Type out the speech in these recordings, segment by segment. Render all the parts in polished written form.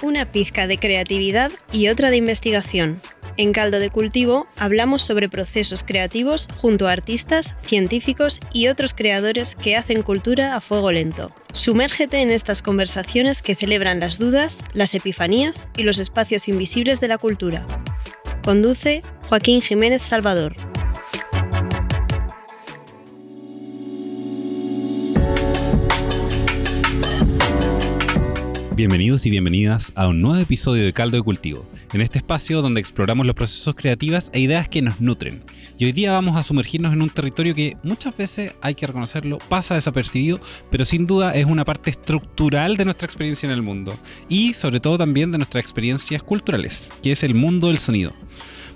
Una pizca de creatividad y otra de investigación. En Caldo de Cultivo hablamos sobre procesos creativos junto a artistas, científicos y otros creadores que hacen cultura a fuego lento. Sumérgete en estas conversaciones que celebran las dudas, las epifanías y los espacios invisibles de la cultura. Conduce Joaquín Jiménez Salvador. Bienvenidos y bienvenidas a un nuevo episodio de Caldo de Cultivo, en este espacio donde exploramos los procesos creativos e ideas que nos nutren. Y hoy día vamos a sumergirnos en un territorio que muchas veces, hay que reconocerlo, pasa desapercibido, pero sin duda es una parte estructural de nuestra experiencia en el mundo y sobre todo también de nuestras experiencias culturales, que es el mundo del sonido.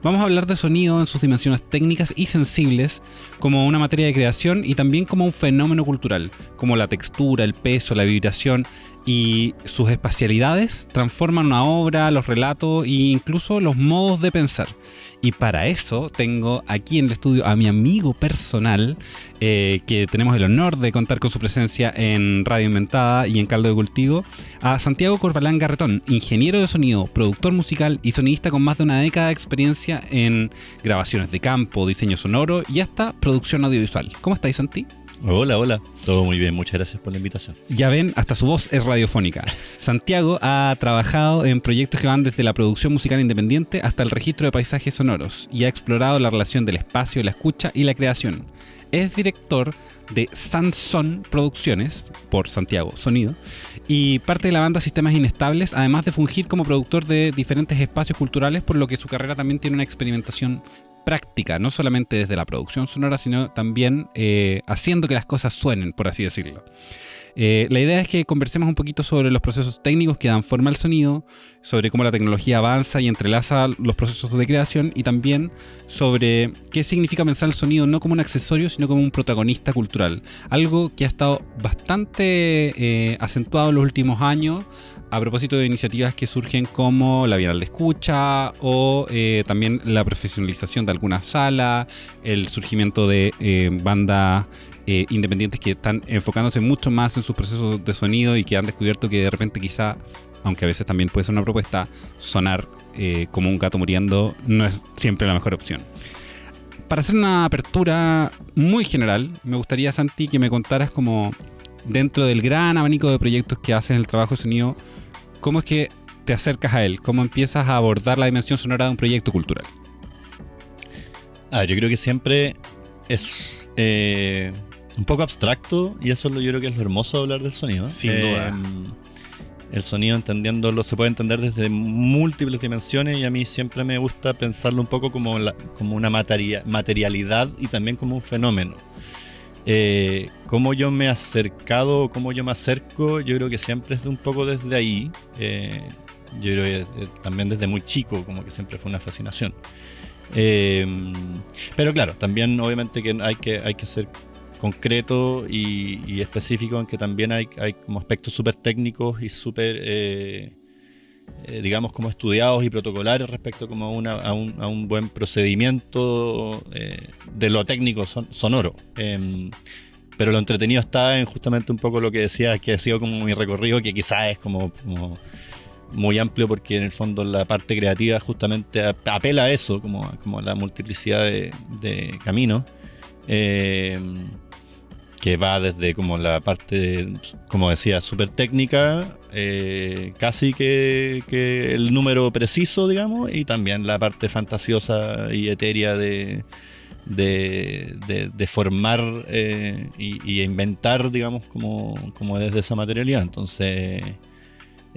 Vamos a hablar de sonido en sus dimensiones técnicas y sensibles, como una materia de creación y también como un fenómeno cultural, como la textura, el peso, la vibración y sus espacialidades transforman una obra, los relatos e incluso los modos de pensar. Y para eso tengo aquí en el estudio a mi amigo personal, que tenemos el honor de contar con su presencia en Radio Inventada y en Caldo de Cultivo, a Santiago Corbalán Garretón, ingeniero de sonido, productor musical y sonidista con más de una década de experiencia en grabaciones de campo, diseño sonoro y hasta producción audiovisual. ¿Cómo estáis, Santi? Hola, todo muy bien, muchas gracias por la invitación. Ya ven, hasta su voz es radiofónica. Santiago ha trabajado en proyectos que van desde la producción musical independiente hasta el registro de paisajes sonoros y ha explorado la relación del espacio, la escucha y la creación. Es director de Sanson Producciones, por Santiago Sonido, y parte de la banda Sistemas Inestables, además de fungir como productor de diferentes espacios culturales, por lo que su carrera también tiene una experimentación práctica, no solamente desde la producción sonora, sino también haciendo que las cosas suenen, por así decirlo. La idea es que conversemos un poquito sobre los procesos técnicos que dan forma al sonido, sobre cómo la tecnología avanza y entrelaza los procesos de creación y también sobre qué significa pensar el sonido no como un accesorio, sino como un protagonista cultural. Algo que ha estado bastante acentuado en los últimos años, a propósito de iniciativas que surgen como la Bienal de Escucha o también la profesionalización de algunas salas, el surgimiento de bandas independientes que están enfocándose mucho más en sus procesos de sonido y que han descubierto que de repente quizá, aunque a veces también puede ser una propuesta, sonar como un gato muriendo no es siempre la mejor opción. Para hacer una apertura muy general, me gustaría, Santi, que me contaras como dentro del gran abanico de proyectos que haces en el trabajo de sonido, ¿cómo es que te acercas a él? ¿Cómo empiezas a abordar la dimensión sonora de un proyecto cultural? Yo creo que siempre es un poco abstracto y eso yo creo que es lo hermoso de hablar del sonido. Sin duda. El sonido, entendiéndolo, se puede entender desde múltiples dimensiones y a mí siempre me gusta pensarlo un poco como una materialidad y también como un fenómeno. Cómo yo me he acercado, cómo yo me acerco, yo creo que siempre es un poco desde ahí. Yo creo que también desde muy chico, como que siempre fue una fascinación. Pero claro, también obviamente que hay que ser concreto y específico en que también hay como aspectos súper técnicos y súper digamos como estudiados y protocolares respecto como a un buen procedimiento de lo técnico sonoro. Pero lo entretenido está en justamente un poco lo que decía, que ha sido como mi recorrido, que quizás es como muy amplio porque en el fondo la parte creativa justamente apela a eso, como a la multiplicidad de caminos. Que va desde como la parte, como decía, súper técnica, casi que el número preciso, digamos, y también la parte fantasiosa y etérea de formar y inventar, digamos, como desde esa materialidad. Entonces,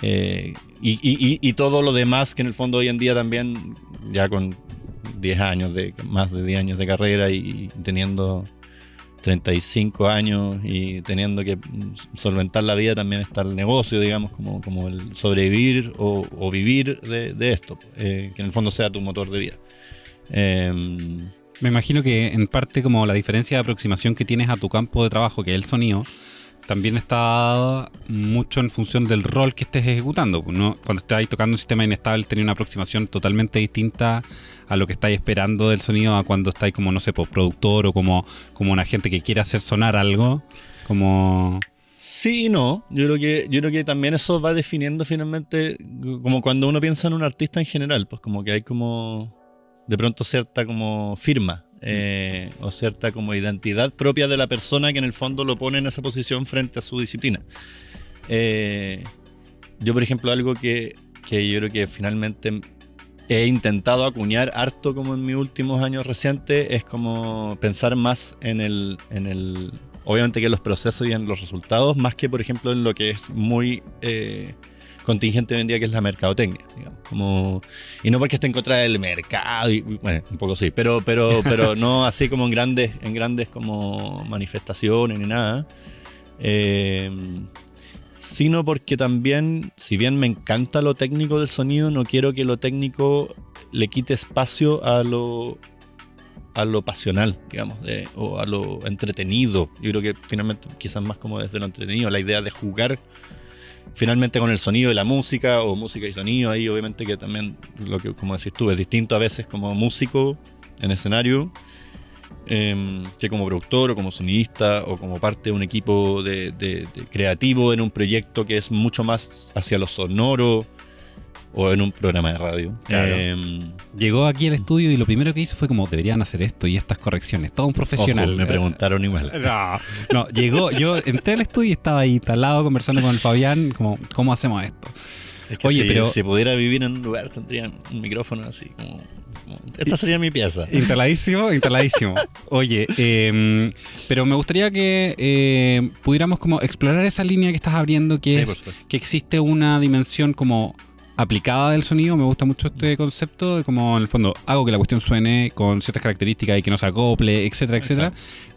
y todo lo demás que en el fondo hoy en día también, ya con más de 10 años de carrera y teniendo 35 años y teniendo que solventar la vida, también está el negocio, digamos, como el sobrevivir o vivir de esto, que en el fondo sea tu motor de vida. Me imagino que en parte como la diferencia de aproximación que tienes a tu campo de trabajo, que es el sonido, también está mucho en función del rol que estés ejecutando, ¿no? Cuando estás tocando un sistema inestable, tenés una aproximación totalmente distinta a lo que estáis esperando del sonido a cuando estáis como, no sé, productor o como una gente que quiere hacer sonar algo, como... Sí y no. Yo creo que también eso va definiendo finalmente, como cuando uno piensa en un artista en general, pues como que hay como de pronto cierta como firma o cierta como identidad propia de la persona que en el fondo lo pone en esa posición frente a su disciplina. Yo, por ejemplo, algo que yo creo que finalmente he intentado acuñar harto como en mis últimos años recientes es como pensar más en el obviamente que en los procesos y en los resultados, más que por ejemplo en lo que es muy contingente hoy en día, que es la mercadotecnia, digamos, y no porque esté en contra del mercado, y bueno, un poco sí, pero no así como en grandes como manifestaciones ni nada, sino porque también, si bien me encanta lo técnico del sonido, no quiero que lo técnico le quite espacio a lo pasional, digamos, o a lo entretenido. Yo creo que finalmente quizás más como desde lo entretenido, la idea de jugar finalmente con el sonido y la música, o música y sonido, ahí obviamente que también, lo que como decís tú, es distinto a veces como músico en escenario que como productor o como sonidista o como parte de un equipo de creativo en un proyecto que es mucho más hacia lo sonoro o en un programa de radio. Claro. Llegó aquí al estudio y lo primero que hizo fue como, deberían hacer esto y estas correcciones. Todo un profesional. Ojo, me preguntaron igual. No, llegó, yo entré al estudio y estaba ahí instalado conversando con el Fabián, como, ¿cómo hacemos esto? Es que oye, si pudiera vivir en un lugar tendría un micrófono así, como esta sería mi pieza. Instaladísimo. Oye, pero me gustaría que pudiéramos como explorar esa línea que estás abriendo, que es que existe una dimensión como aplicada del sonido. Me gusta mucho este concepto de como en el fondo hago que la cuestión suene con ciertas características y que no se acople, etcétera.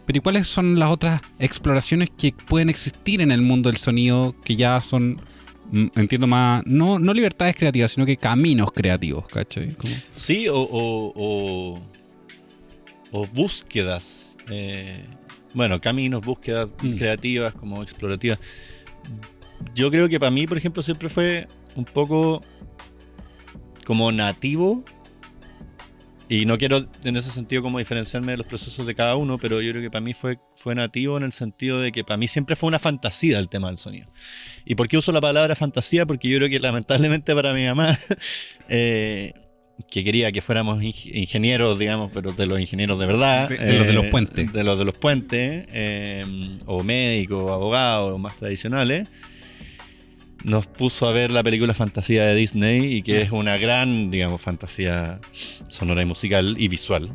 Pero ¿y cuáles son las otras exploraciones que pueden existir en el mundo del sonido que ya son, entiendo más, no libertades creativas, sino que caminos creativos, ¿cachai? ¿Cómo? Sí, o búsquedas, caminos, búsquedas creativas, como explorativas. Yo creo que para mí, por ejemplo, siempre fue un poco como nativo, y no quiero en ese sentido como diferenciarme de los procesos de cada uno, pero yo creo que para mí fue nativo en el sentido de que para mí siempre fue una fantasía el tema del sonido. ¿Y por qué uso la palabra fantasía? Porque yo creo que lamentablemente para mi mamá, que quería que fuéramos ingenieros, digamos, pero de los ingenieros de verdad, de los de los puentes, de los de los puentes, o médicos, abogados más tradicionales, nos puso a ver la película Fantasía de Disney, y que es una gran, digamos, fantasía sonora y musical y visual.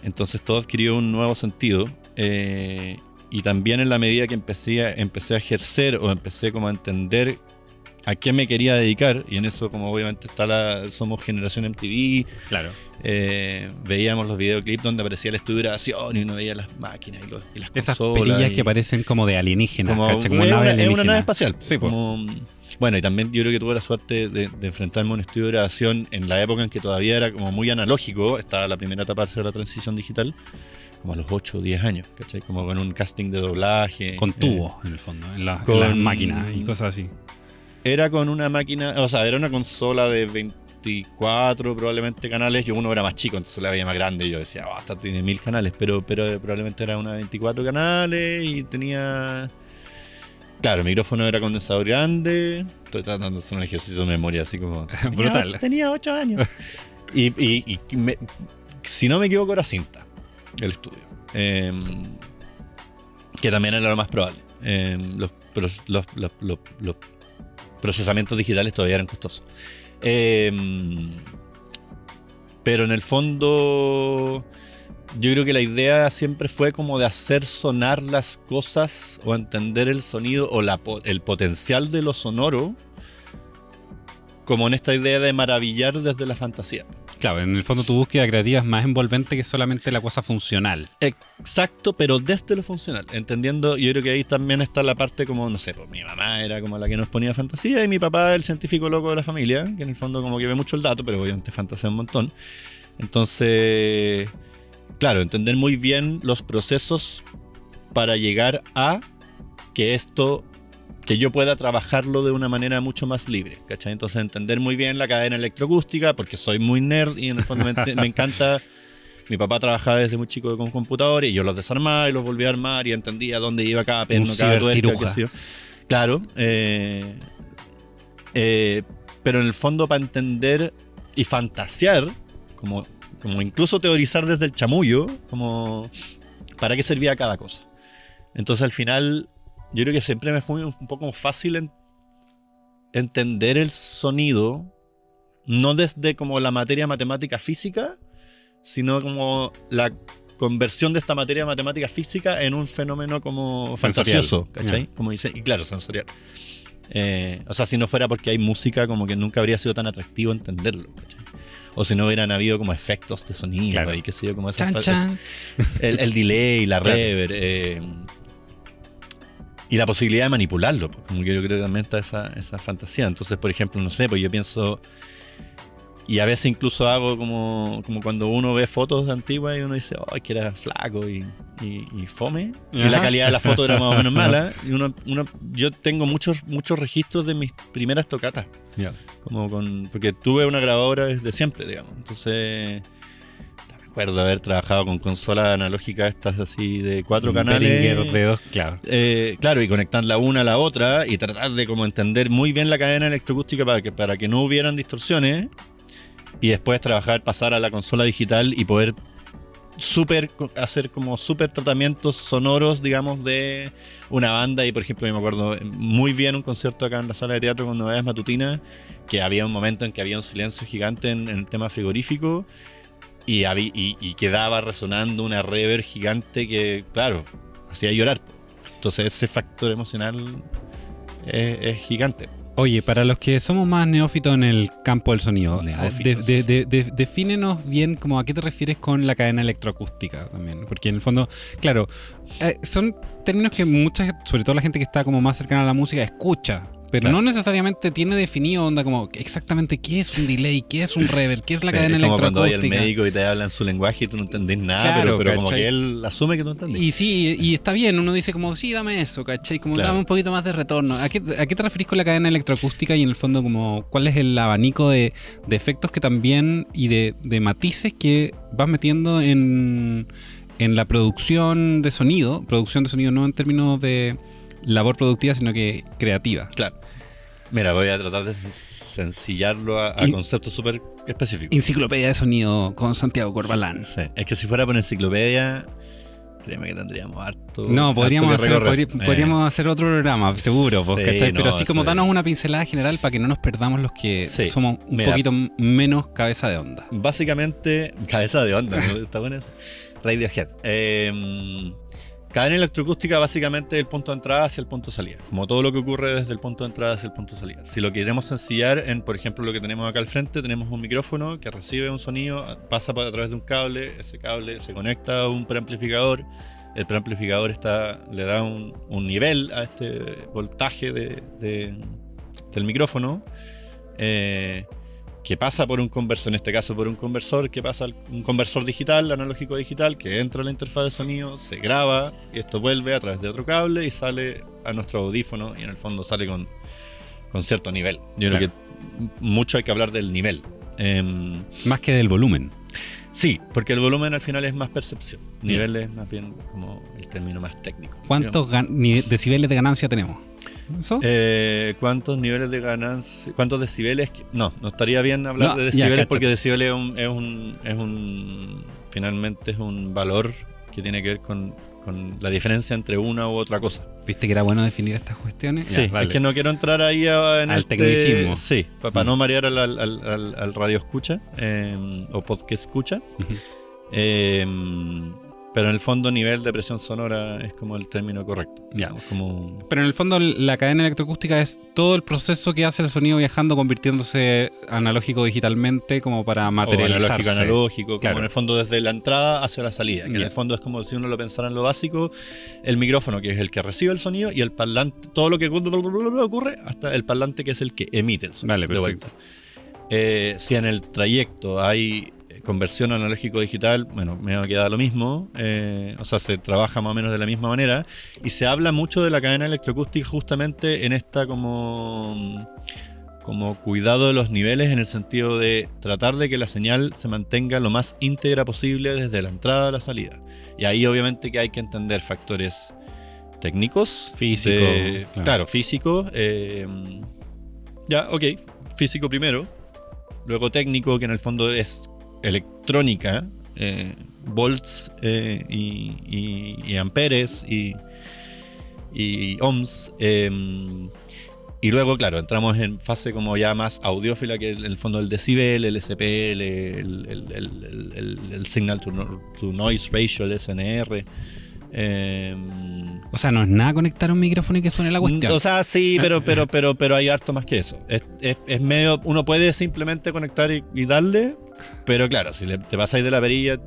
Entonces todo adquirió un nuevo sentido, y también en la medida que empecé a ejercer o empecé como a entender a qué me quería dedicar, y en eso como obviamente somos generación MTV. Claro. Veíamos los videoclips donde aparecía el estudio de grabación y uno veía las máquinas y las esas consolas. Esas perillas que parecen como de alienígenas, como es una nave espacial. Sí, bueno, y también yo creo que tuve la suerte de enfrentarme a un estudio de grabación en la época en que todavía era como muy analógico. Estaba la primera etapa de hacer la transición digital, como a los 8 o 10 años, ¿cachai? Como con un casting de doblaje. Con tubos, en el fondo, en las máquinas y cosas así. Era con una máquina, o sea, era una consola de 24 probablemente canales. Yo uno era más chico, entonces la veía más grande y yo decía, esta tiene 1000 canales, pero probablemente era una de 24 canales y tenía... Claro, el micrófono era condensador grande. Estoy tratando de hacer un ejercicio de memoria así como... Brutal. Tenía 8 años. y si no me equivoco era cinta el estudio. Que también era lo más probable. Los procesamientos digitales todavía eran costosos. Pero en el fondo yo creo que la idea siempre fue como de hacer sonar las cosas o entender el sonido o el potencial de lo sonoro, como en esta idea de maravillar desde la fantasía. Claro, en el fondo tu búsqueda creativa es más envolvente que solamente la cosa funcional. Exacto, pero desde lo funcional, entendiendo, yo creo que ahí también está la parte como, no sé, pues mi mamá era como la que nos ponía fantasía y mi papá el científico loco de la familia, que en el fondo como que ve mucho el dato, pero obviamente fantasea un montón. Entonces, claro, entender muy bien los procesos para llegar a que yo pueda trabajarlo de una manera mucho más libre, ¿cachai? Entonces entender muy bien la cadena electroacústica, porque soy muy nerd y en el fondo me encanta mi papá trabajaba desde muy chico con computadores y yo los desarmaba y los volvía a armar y entendía dónde iba cada perno, cada tuerca, qué sé yo. Claro, pero en el fondo para entender y fantasear, como incluso teorizar desde el chamullo, como para qué servía cada cosa. Entonces al final yo creo que siempre me fue un poco fácil entender el sonido, no desde como la materia matemática física, sino como la conversión de esta materia matemática física en un fenómeno como sensorial, fantasioso, ¿cachai? Como dice, y claro, sensorial. O sea, si no fuera porque hay música, como que nunca habría sido tan atractivo entenderlo, ¿cachai? O si no hubieran habido como efectos de sonido, claro, y qué sé yo, como esas el delay, la reverb, y la posibilidad de manipularlo, pues, como que yo creo que también está esa fantasía. Entonces, por ejemplo, no sé, pues yo pienso, y a veces incluso hago como cuando uno ve fotos de antiguas y uno dice, ay, que era flaco y fome, y la calidad de la foto era más o menos mala, y yo tengo muchos registros de mis primeras tocatas, porque tuve una grabadora desde siempre, digamos. Entonces me acuerdo de haber trabajado con consolas analógicas estas así de 4 canales, de 2, claro. Claro, y conectar la una a la otra y tratar de como entender muy bien la cadena electroacústica para que no hubieran distorsiones. Y después pasar a la consola digital y poder hacer como súper tratamientos sonoros, digamos, de una banda. Y por ejemplo, yo me acuerdo muy bien un concierto acá en la sala de teatro con Novedades Matutinas, que había un momento en que había un silencio gigante en el tema frigorífico y quedaba resonando una reverb gigante que, claro, hacía llorar. Entonces ese factor emocional es gigante. Oye, para los que somos más neófitos en el campo del sonido, defínenos bien como a qué te refieres con la cadena electroacústica también, porque en el fondo, claro, son términos que sobre todo la gente que está como más cercana a la música, escucha, pero no necesariamente tiene definido onda como exactamente qué es un delay, qué es un reverb, qué es la cadena electroacústica. Como cuando hay el médico y te hablan su lenguaje y tú no entendés nada, claro, pero como que él asume que tú entendés. Y sí, y está bien, uno dice como, sí, dame eso, ¿cachai? Como dame un poquito más de retorno. ¿A qué te referís con la cadena electroacústica y en el fondo como cuál es el abanico de efectos que también y de matices que vas metiendo en la producción de sonido no en términos de labor productiva, sino que creativa? Claro. Mira, voy a tratar de sencillarlo a conceptos súper específicos. Enciclopedia de sonido con Santiago Corbalán. Sí. Es que si fuera por enciclopedia, créeme que tendríamos harto. No, podríamos hacer otro programa, seguro. Sí, pero así como danos una pincelada general para que no nos perdamos los que somos un poquito menos cabeza de onda. Básicamente, cabeza de onda, ¿no? ¿Está bueno eso? Radiohead. Cadena electroacústica básicamente es el punto de entrada hacia el punto de salida, como todo lo que ocurre desde el punto de entrada hacia el punto de salida. Si lo queremos sencillar por ejemplo, lo que tenemos acá al frente, tenemos un micrófono que recibe un sonido, pasa a través de un cable, ese cable se conecta a un preamplificador, el preamplificador le da un nivel a este voltaje del micrófono, que pasa por un conversor, en este caso por un conversor, que pasa un conversor digital, analógico digital, que entra a la interfaz de sonido, se graba y esto vuelve a través de otro cable y sale a nuestro audífono y en el fondo sale con cierto nivel. Yo creo que mucho hay que hablar del nivel. Más que del volumen. Sí, porque el volumen al final es más percepción. Nivel es más bien como el término más técnico. ¿Cuántos decibeles de ganancia tenemos? ¿Eso? ¿Cuántos niveles de ganancia? ¿Cuántos decibeles? No estaría bien hablar de decibeles porque decibeles finalmente es un valor que tiene que ver con la diferencia entre una u otra cosa. ¿Viste que era bueno definir estas cuestiones? Sí, es que no quiero entrar ahí al tecnicismo. Sí, para no marear al radio escucha o podcast escucha. Pero en el fondo nivel de presión sonora es como el término correcto. Pero en el fondo la cadena electroacústica es todo el proceso que hace el sonido viajando, convirtiéndose analógico digitalmente como para materializarse. Analógico, claro. Como en el fondo desde la entrada hacia la salida. Que en el fondo es como si uno lo pensara en lo básico, el micrófono que es el que recibe el sonido y el parlante, todo lo que ocurre hasta el parlante que es el que emite el sonido. De vuelta. Si en el trayecto hay conversión analógico-digital, bueno, me va a quedar lo mismo, o sea, se trabaja más o menos de la misma manera y se habla mucho de la cadena electroacústica justamente en esta como como cuidado de los niveles en el sentido de tratar de que la señal se mantenga lo más íntegra posible desde la entrada a la salida. Y ahí obviamente que hay que entender factores técnicos, Físico, claro, físico. Físico primero, luego técnico, que en el fondo es electrónica, volts y amperes y ohms. Y luego, claro, entramos en fase como ya más audiófila, que es en el fondo el decibel, el SPL, el signal to noise ratio, el SNR. O sea, no es nada conectar un micrófono y que suene la cuestión. O sea, sí, pero hay harto más que eso. Es medio, uno puede simplemente conectar y darle, pero claro, si te pasáis de la perilla,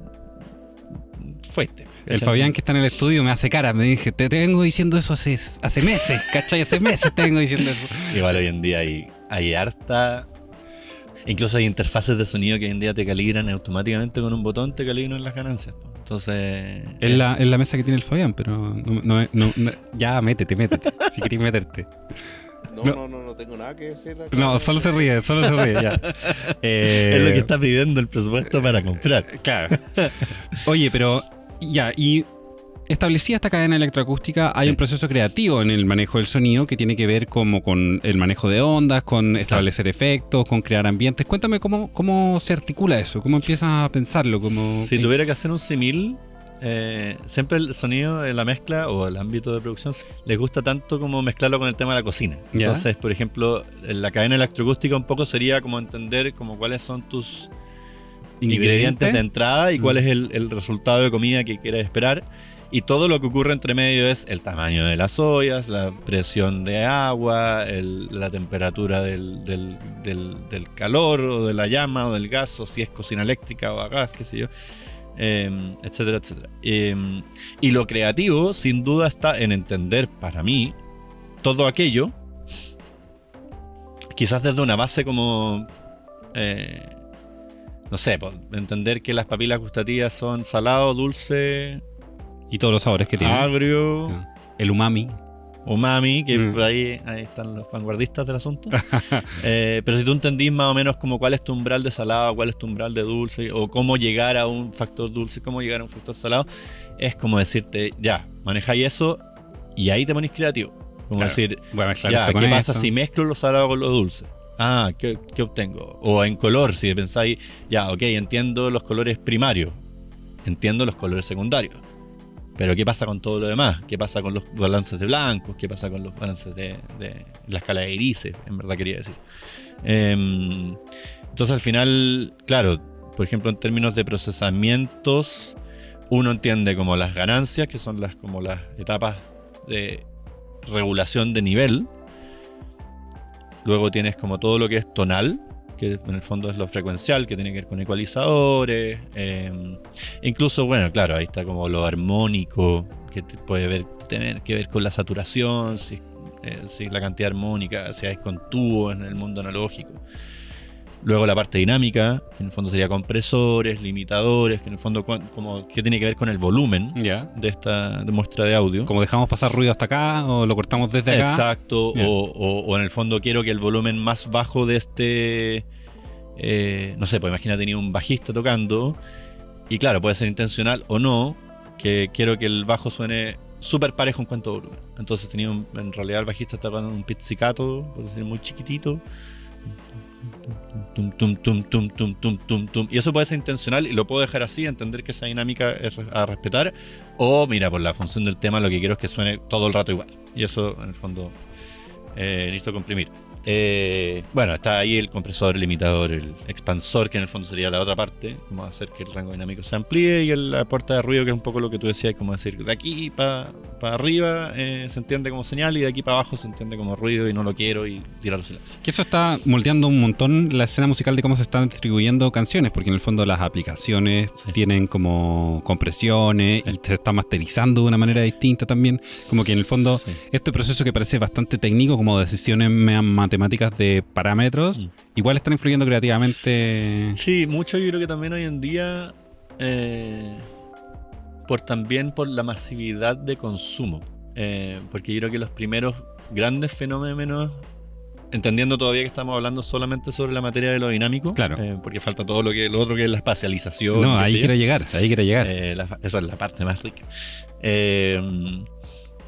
fuiste. El Fabián que está en el estudio me hace cara, me dije, te vengo diciendo eso hace meses, ¿cachai? Hace meses te vengo diciendo eso. Igual hoy en día hay harta... Incluso hay interfaces de sonido que hoy en día te calibran automáticamente con un botón, te calibran las ganancias. Entonces... Es la mesa que tiene el Fabián, pero no, ya métete, si querés meterte. No tengo nada que decir. No, solo se ríe, ya. Es lo que está pidiendo el presupuesto para comprar. Claro. Oye, pero ya, y establecida esta cadena electroacústica, hay un proceso creativo en el manejo del sonido que tiene que ver como con el manejo de ondas, con establecer efectos, con crear ambientes. Cuéntame cómo se articula eso, cómo empiezas a pensarlo. Si tuviera que hacer un símil, siempre el sonido de la mezcla o el ámbito de producción les gusta tanto como mezclarlo con el tema de la cocina. ¿Ya? Entonces, por ejemplo, la cadena electroacústica un poco sería como entender como cuáles son tus ingredientes de entrada y cuál es el resultado de comida que quieres esperar. Y todo lo que ocurre entre medio es el tamaño de las ollas, la presión de agua, la temperatura del calor o de la llama o del gas, o si es cocina eléctrica o a gas, qué sé yo, etcétera, etcétera. Y lo creativo, sin duda, está en entender, para mí, todo aquello, quizás desde una base como... no sé, entender que las papilas gustativas son salado, dulce... Y todos los sabores que tiene. Agrio. El umami, que por ahí están los vanguardistas del asunto. Pero si tú entendís más o menos como cuál es tu umbral de salado, cuál es tu umbral de dulce, o cómo llegar a un factor dulce, cómo llegar a un factor salado, es como decirte, ya, manejáis eso y ahí te ponís creativo. Como decir, voy a mezclar ya, esto con ¿qué pasa esto? si mezclo lo salado con lo dulce? Ah, ¿qué obtengo? O en color, si pensáis, ya, ok, entiendo los colores primarios, entiendo los colores secundarios. Pero ¿qué pasa con todo lo demás? ¿Qué pasa con los balances de blancos? ¿Qué pasa con los balances de la escala de grises? En verdad quería decir. Entonces al final, claro, por ejemplo en términos de procesamientos, uno entiende como las ganancias, que son las etapas de regulación de nivel. Luego tienes como todo lo que es tonal, que en el fondo es lo frecuencial, que tiene que ver con ecualizadores. Incluso, bueno, claro, ahí está como lo armónico, que puede tener que ver con la saturación, si la cantidad armónica, si hay con tubos en el mundo analógico. Luego la parte dinámica, que en el fondo sería compresores, limitadores, que en el fondo como que tiene que ver con el volumen de esta muestra de audio. Como dejamos pasar ruido hasta acá o lo cortamos desde acá. Exacto, o en el fondo quiero que el volumen más bajo de no sé, pues imagina tenía un bajista tocando y claro, puede ser intencional o no, que quiero que el bajo suene súper parejo en cuanto a volumen. Entonces en realidad el bajista está tocando un pizzicato, por decir muy chiquitito. Y eso puede ser intencional y lo puedo dejar así, entender que esa dinámica es a respetar, o mira, por la función del tema lo que quiero es que suene todo el rato igual, y eso en el fondo necesito comprimir. Bueno, está ahí el compresor, el limitador, el expansor, que en el fondo sería la otra parte, como hacer que el rango dinámico se amplíe, y la puerta de ruido, que es un poco lo que tú decías, como decir, de aquí para arriba se entiende como señal, y de aquí para abajo se entiende como ruido y no lo quiero, y tirar los silencios. Que eso está moldeando un montón la escena musical de cómo se están distribuyendo canciones, porque en el fondo las aplicaciones tienen como compresiones y se está masterizando de una manera distinta también, como que en el fondo este proceso que parece bastante técnico, como decisiones matemáticas de parámetros, igual están influyendo creativamente. Sí, mucho. Yo creo que también hoy en día por la masividad de consumo, porque yo creo que los primeros grandes fenómenos entendiendo todavía que estamos hablando solamente sobre la materia de lo dinámico, Claro. Porque falta todo lo otro que es la espacialización. No, qué ahí sé yo. quiero llegar, ahí quiero llegar. Esa es la parte más rica.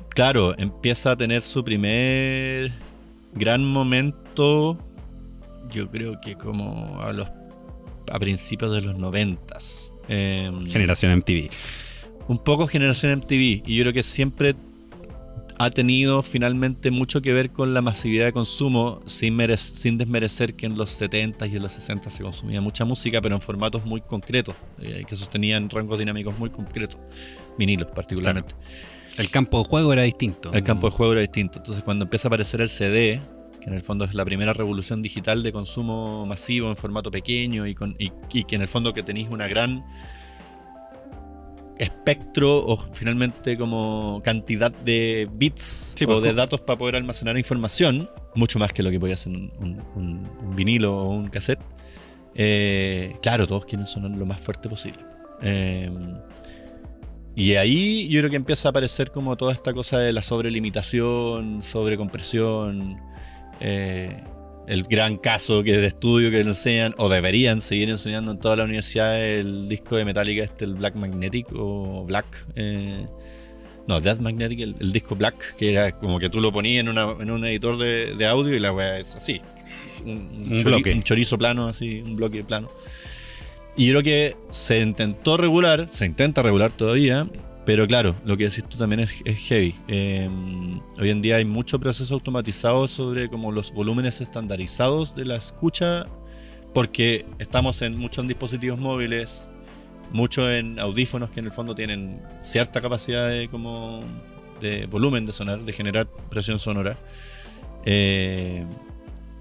Claro, empieza a tener su primer gran momento, yo creo que como a principios de los 90s. Generación MTV. Un poco generación MTV, y yo creo que siempre ha tenido finalmente mucho que ver con la masividad de consumo, sin desmerecer que en los 70s y en los 60s se consumía mucha música, pero en formatos muy concretos, que sostenían rangos dinámicos muy concretos, vinilos particularmente. Claro. El campo de juego era distinto. El campo de juego era distinto. Entonces, cuando empieza a aparecer el CD, que en el fondo es la primera revolución digital de consumo masivo en formato pequeño y que en el fondo que tenéis una gran espectro o finalmente como cantidad de bits o de datos para poder almacenar información, mucho más que lo que podía hacer un vinilo o un cassette. Claro, todos quieren sonar lo más fuerte posible. Y ahí yo creo que empieza a aparecer como toda esta cosa de la sobrelimitación, sobrecompresión, el gran caso que de estudio que nos enseñan, o deberían seguir enseñando en toda la universidad, el disco de Metallica, el Black Magnetic o Black, Death Magnetic, el disco Black, que era como que tú lo ponías en un editor de audio y la weá es así, un chorizo plano, así, un bloque plano. Y yo creo que se intenta regular todavía, pero claro, lo que decís tú también es heavy. Hoy en día hay mucho proceso automatizado sobre como los volúmenes estandarizados de la escucha, porque estamos mucho en dispositivos móviles, mucho en audífonos que en el fondo tienen cierta capacidad de volumen de sonar, de generar presión sonora.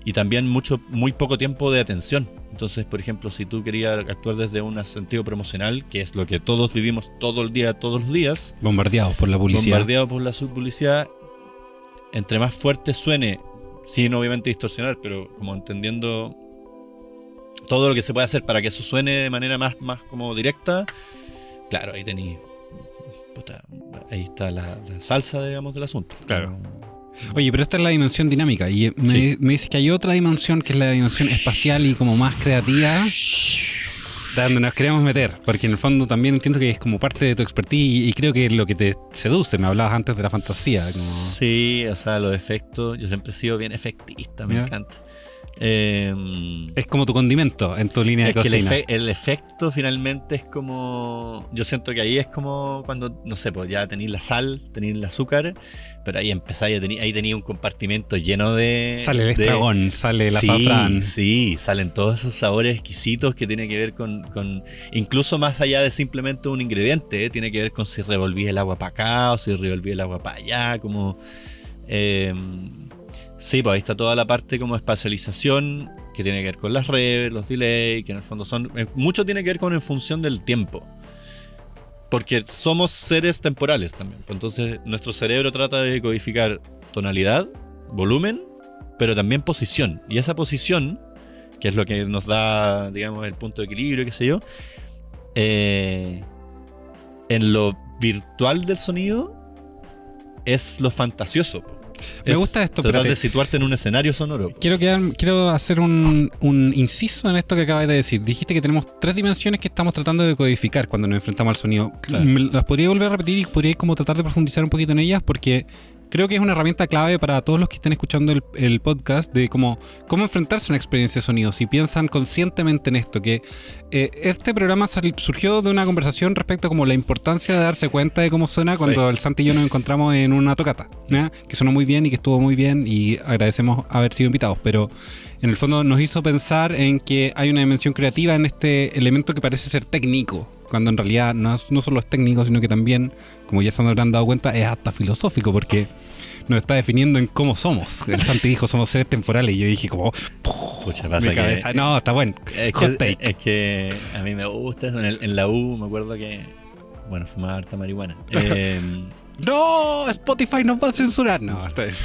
Y también muy poco tiempo de atención. Entonces, por ejemplo, si tú querías actuar desde un sentido promocional, que es lo que todos vivimos todo el día, todos los días, bombardeados por la publicidad. Bombardeados por la subpublicidad, entre más fuerte suene, sin obviamente distorsionar, pero como entendiendo todo lo que se puede hacer para que eso suene de manera más como directa, claro, ahí ahí está la salsa, digamos, del asunto. Claro. Oye, pero esta es la dimensión dinámica y me dices que hay otra dimensión que es la dimensión espacial y como más creativa, donde nos queremos meter, porque en el fondo también entiendo que es como parte de tu expertise y creo que es lo que te seduce. Me hablabas antes de la fantasía. Como... Sí, o sea, los efectos, yo siempre he sido bien efectista, me encanta. Es como tu condimento en tu línea de cocina. El efecto finalmente es como, yo siento que ahí es como cuando, no sé, pues ya tenéis la sal, tenéis el azúcar, pero ahí empezáis ahí tenéis un compartimento lleno de... Sale el estragón, sale el azafrán. Sí, salen todos esos sabores exquisitos que tienen que ver con incluso más allá de simplemente un ingrediente, tiene que ver con si revolví el agua para acá o si revolví el agua para allá, como... Sí, pues ahí está toda la parte como espacialización que tiene que ver con las reverbs, los delays, que en el fondo mucho tiene que ver con en función del tiempo. Porque somos seres temporales también. Entonces nuestro cerebro trata de codificar tonalidad, volumen, pero también posición. Y esa posición, que es lo que nos da, digamos, el punto de equilibrio, qué sé yo, en lo virtual del sonido es lo fantasioso. Me gusta esto, tratar de situarte en un escenario sonoro. Quiero hacer un inciso en esto que acabas de decir. Dijiste que tenemos 3 dimensiones que estamos tratando de codificar cuando nos enfrentamos al sonido. Claro. ¿Las podría volver a repetir y podría como tratar de profundizar un poquito en ellas? Porque creo que es una herramienta clave para todos los que estén escuchando el podcast de cómo enfrentarse a una experiencia de sonido. Si piensan conscientemente en esto, que este programa surgió de una conversación respecto a como la importancia de darse cuenta de cómo suena cuando el Santi y yo nos encontramos en una tocata, ¿ya? Que sonó muy bien y que estuvo muy bien y agradecemos haber sido invitados, pero en el fondo nos hizo pensar en que hay una dimensión creativa en este elemento que parece ser técnico, cuando en realidad no solo es técnico, sino que también, como ya se habrán dado cuenta, es hasta filosófico, porque nos está definiendo en cómo somos. El Santi dijo, somos seres temporales, y yo dije como... Pucha, pasa mi cabeza. No, está bueno. Hot take. Es que a mí me gusta eso. En la U me acuerdo que... Bueno, fumaba harta marihuana. ¡No! Spotify nos va a censurar. No, está bien.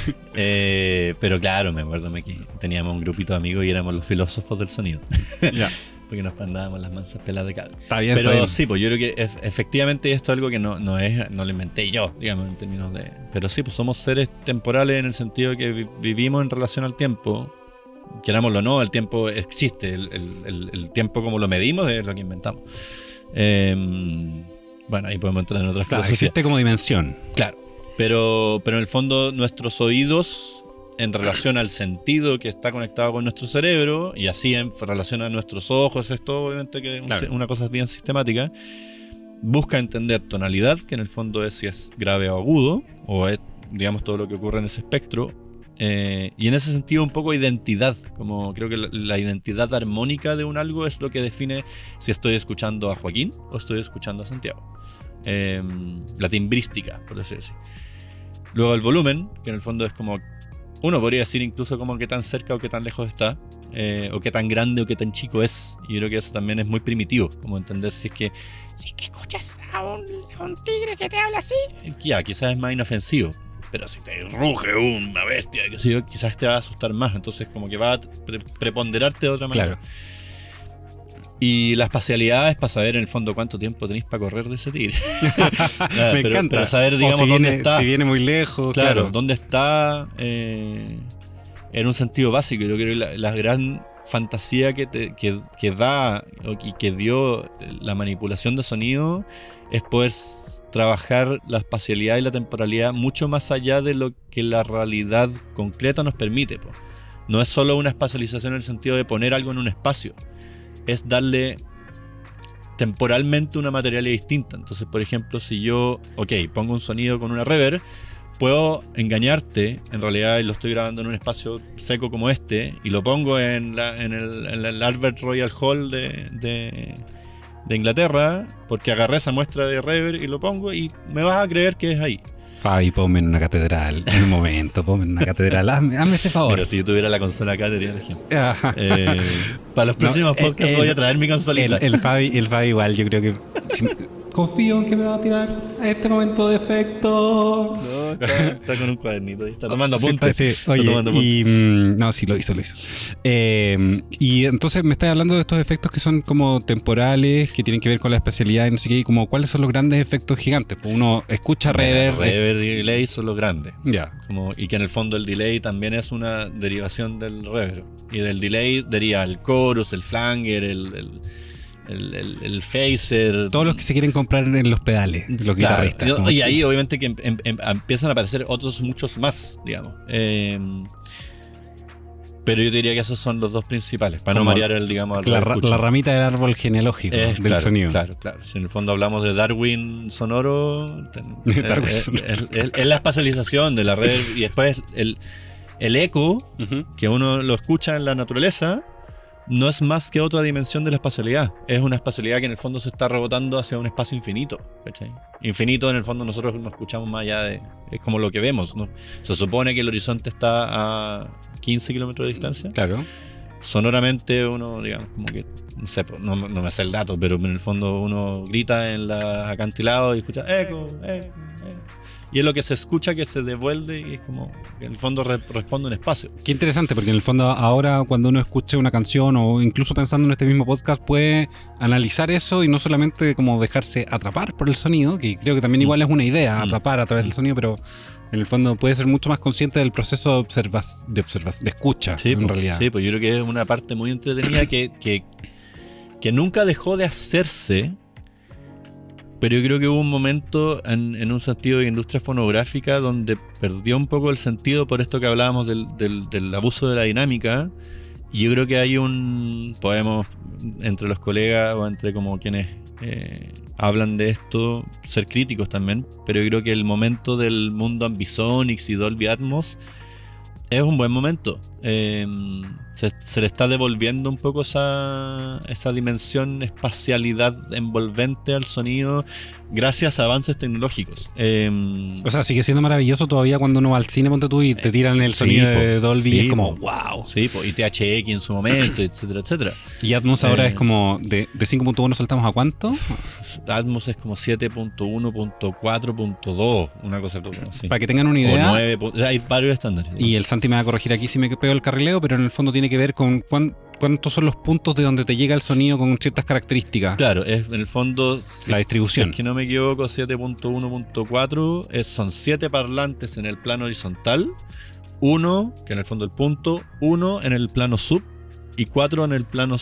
Pero claro, me acuerdo que teníamos un grupito de amigos y éramos los filósofos del sonido. Ya. porque nos mandábamos las mansas peladas de cable. Está bien, Pero está bien. sí, pues yo creo que efectivamente esto es algo que no lo inventé yo, digamos, en términos de... Pero sí, pues somos seres temporales en el sentido de que vivimos en relación al tiempo. Querámoslo o no, el tiempo existe. El tiempo como lo medimos es lo que inventamos. Bueno, ahí podemos entrar en otras Claro, filosofías. existe como dimensión. Claro, pero en el fondo nuestros oídos en relación al sentido que está conectado con nuestro cerebro y así en relación a nuestros ojos, esto obviamente que Claro. una cosa bien sistemática, busca entender tonalidad, que en el fondo es si es grave o agudo, o es, digamos, todo lo que ocurre en ese espectro, y en ese sentido un poco identidad, como creo que la identidad armónica de un algo es lo que define si estoy escuchando a Joaquín o estoy escuchando a Santiago. La timbrística, por decir así. Luego el volumen, que en el fondo es como, uno podría decir incluso como qué tan cerca o qué tan lejos está, o qué tan grande o qué tan chico es. Y yo creo que eso también es muy primitivo, como entender si es que escuchas a un tigre que te habla así, ya, quizás es más inofensivo. Pero si te ruge una bestia, qué sé yo, quizás te va a asustar más. Entonces como que va a preponderarte de otra manera. Claro. Y la espacialidad es para saber en el fondo cuánto tiempo tenéis para correr de ese tigre. Nada, Me encanta. Pero saber, O digamos, si dónde viene, está. si viene muy lejos, Claro, dónde está en un sentido básico. Yo creo que la gran fantasía que da y que dio la manipulación de sonido es poder trabajar la espacialidad y la temporalidad mucho más allá de lo que la realidad concreta nos permite. Po. No es solo una espacialización en el sentido de poner algo en un espacio, es darle temporalmente una materialidad distinta. Entonces, por ejemplo, si yo, pongo un sonido con una reverb, puedo engañarte, en realidad lo estoy grabando en un espacio seco como este, y lo pongo en el Albert Royal Hall de Inglaterra, porque agarré esa muestra de reverb y lo pongo, y me vas a creer que es ahí. Fabi, ponme en una catedral, en un momento, ponme en una catedral, hazme ese favor. Pero si yo tuviera la consola acá, te diría el ejemplo. Ajá. Para los próximos podcasts voy a traer mi consolita. El Fabi igual, yo creo que... confío en que me va a tirar a este momento de efecto. No, está con un cuadernito y está tomando apuntes. Sí, Está oye, tomando apuntes. y... no, sí, lo hizo. Y entonces me estás hablando de estos efectos que son como temporales, que tienen que ver con la especialidad y no sé qué, y como cuáles son los grandes efectos gigantes. Pues uno escucha reverb... Reverb y delay son los grandes. Ya. Y que en el fondo el delay también es una derivación del reverb. Y del delay deriva el chorus, el flanger, el phaser. Todos los que se quieren comprar en los pedales, los Claro. guitarristas. como Y que- ahí obviamente que empiezan a aparecer otros muchos más, digamos. Pero yo diría que esos son los dos principales, para no Como marear al la escucha. ramita del árbol genealógico del Claro, sonido. Claro. Si en el fondo hablamos de Darwin sonoro, Darwin sonoro. es la espacialización de la red y después el eco, Ujú. que uno lo escucha en la naturaleza, no es más que otra dimensión de la espacialidad. Es una espacialidad que en el fondo se está rebotando hacia un espacio infinito. ¿Cachai? Infinito en el fondo nosotros no escuchamos más allá de... Es como lo que vemos, ¿no? Se supone que el horizonte está a 15 kilómetros de distancia. Claro. Sonoramente uno, digamos, como que... No sé, no me sé el dato, pero en el fondo uno grita en los acantilados y escucha eco. Y es lo que se escucha que se devuelve y es como que en el fondo responde un espacio. Qué interesante, porque en el fondo ahora cuando uno escucha una canción o incluso pensando en este mismo podcast puede analizar eso y no solamente como dejarse atrapar por el sonido, que creo que también igual es una idea, atrapar a través del sonido, pero en el fondo puede ser mucho más consciente del proceso de escucha, Sí, en pues, realidad. sí, pues yo creo que es una parte muy entretenida que nunca dejó de hacerse, pero yo creo que hubo un momento en un sentido de industria fonográfica donde perdió un poco el sentido por esto que hablábamos del abuso de la dinámica. Y yo creo que podemos entre los colegas o entre como quienes hablan de esto ser críticos también, pero yo creo que el momento del mundo Ambisonics y Dolby Atmos es un buen momento. Se le está devolviendo un poco esa dimensión espacialidad envolvente al sonido gracias a avances tecnológicos. O sea, sigue siendo maravilloso todavía cuando uno va al cine, ponte tú, y te tiran el sí, sonido po, de Dolby y sí, es como, po. wow. Sí, y THX en su momento, etcétera, etcétera. Y Atmos ahora es como, de 5.1 saltamos a ¿cuánto? Atmos es como 7.1.4.2, una cosa así. Para que tengan una O idea. 9, hay varios estándares. Y el Santi me va a corregir aquí si me pego el carrileo, pero en el fondo tiene tiene que ver con cuántos son los puntos de donde te llega el sonido con ciertas características. Claro, es en el fondo La distribución. Si es que no me equivoco, 7.1.4 son 7 parlantes en el plano horizontal, 1, que en el fondo el punto, 1 en el plano sub y 4 en el plano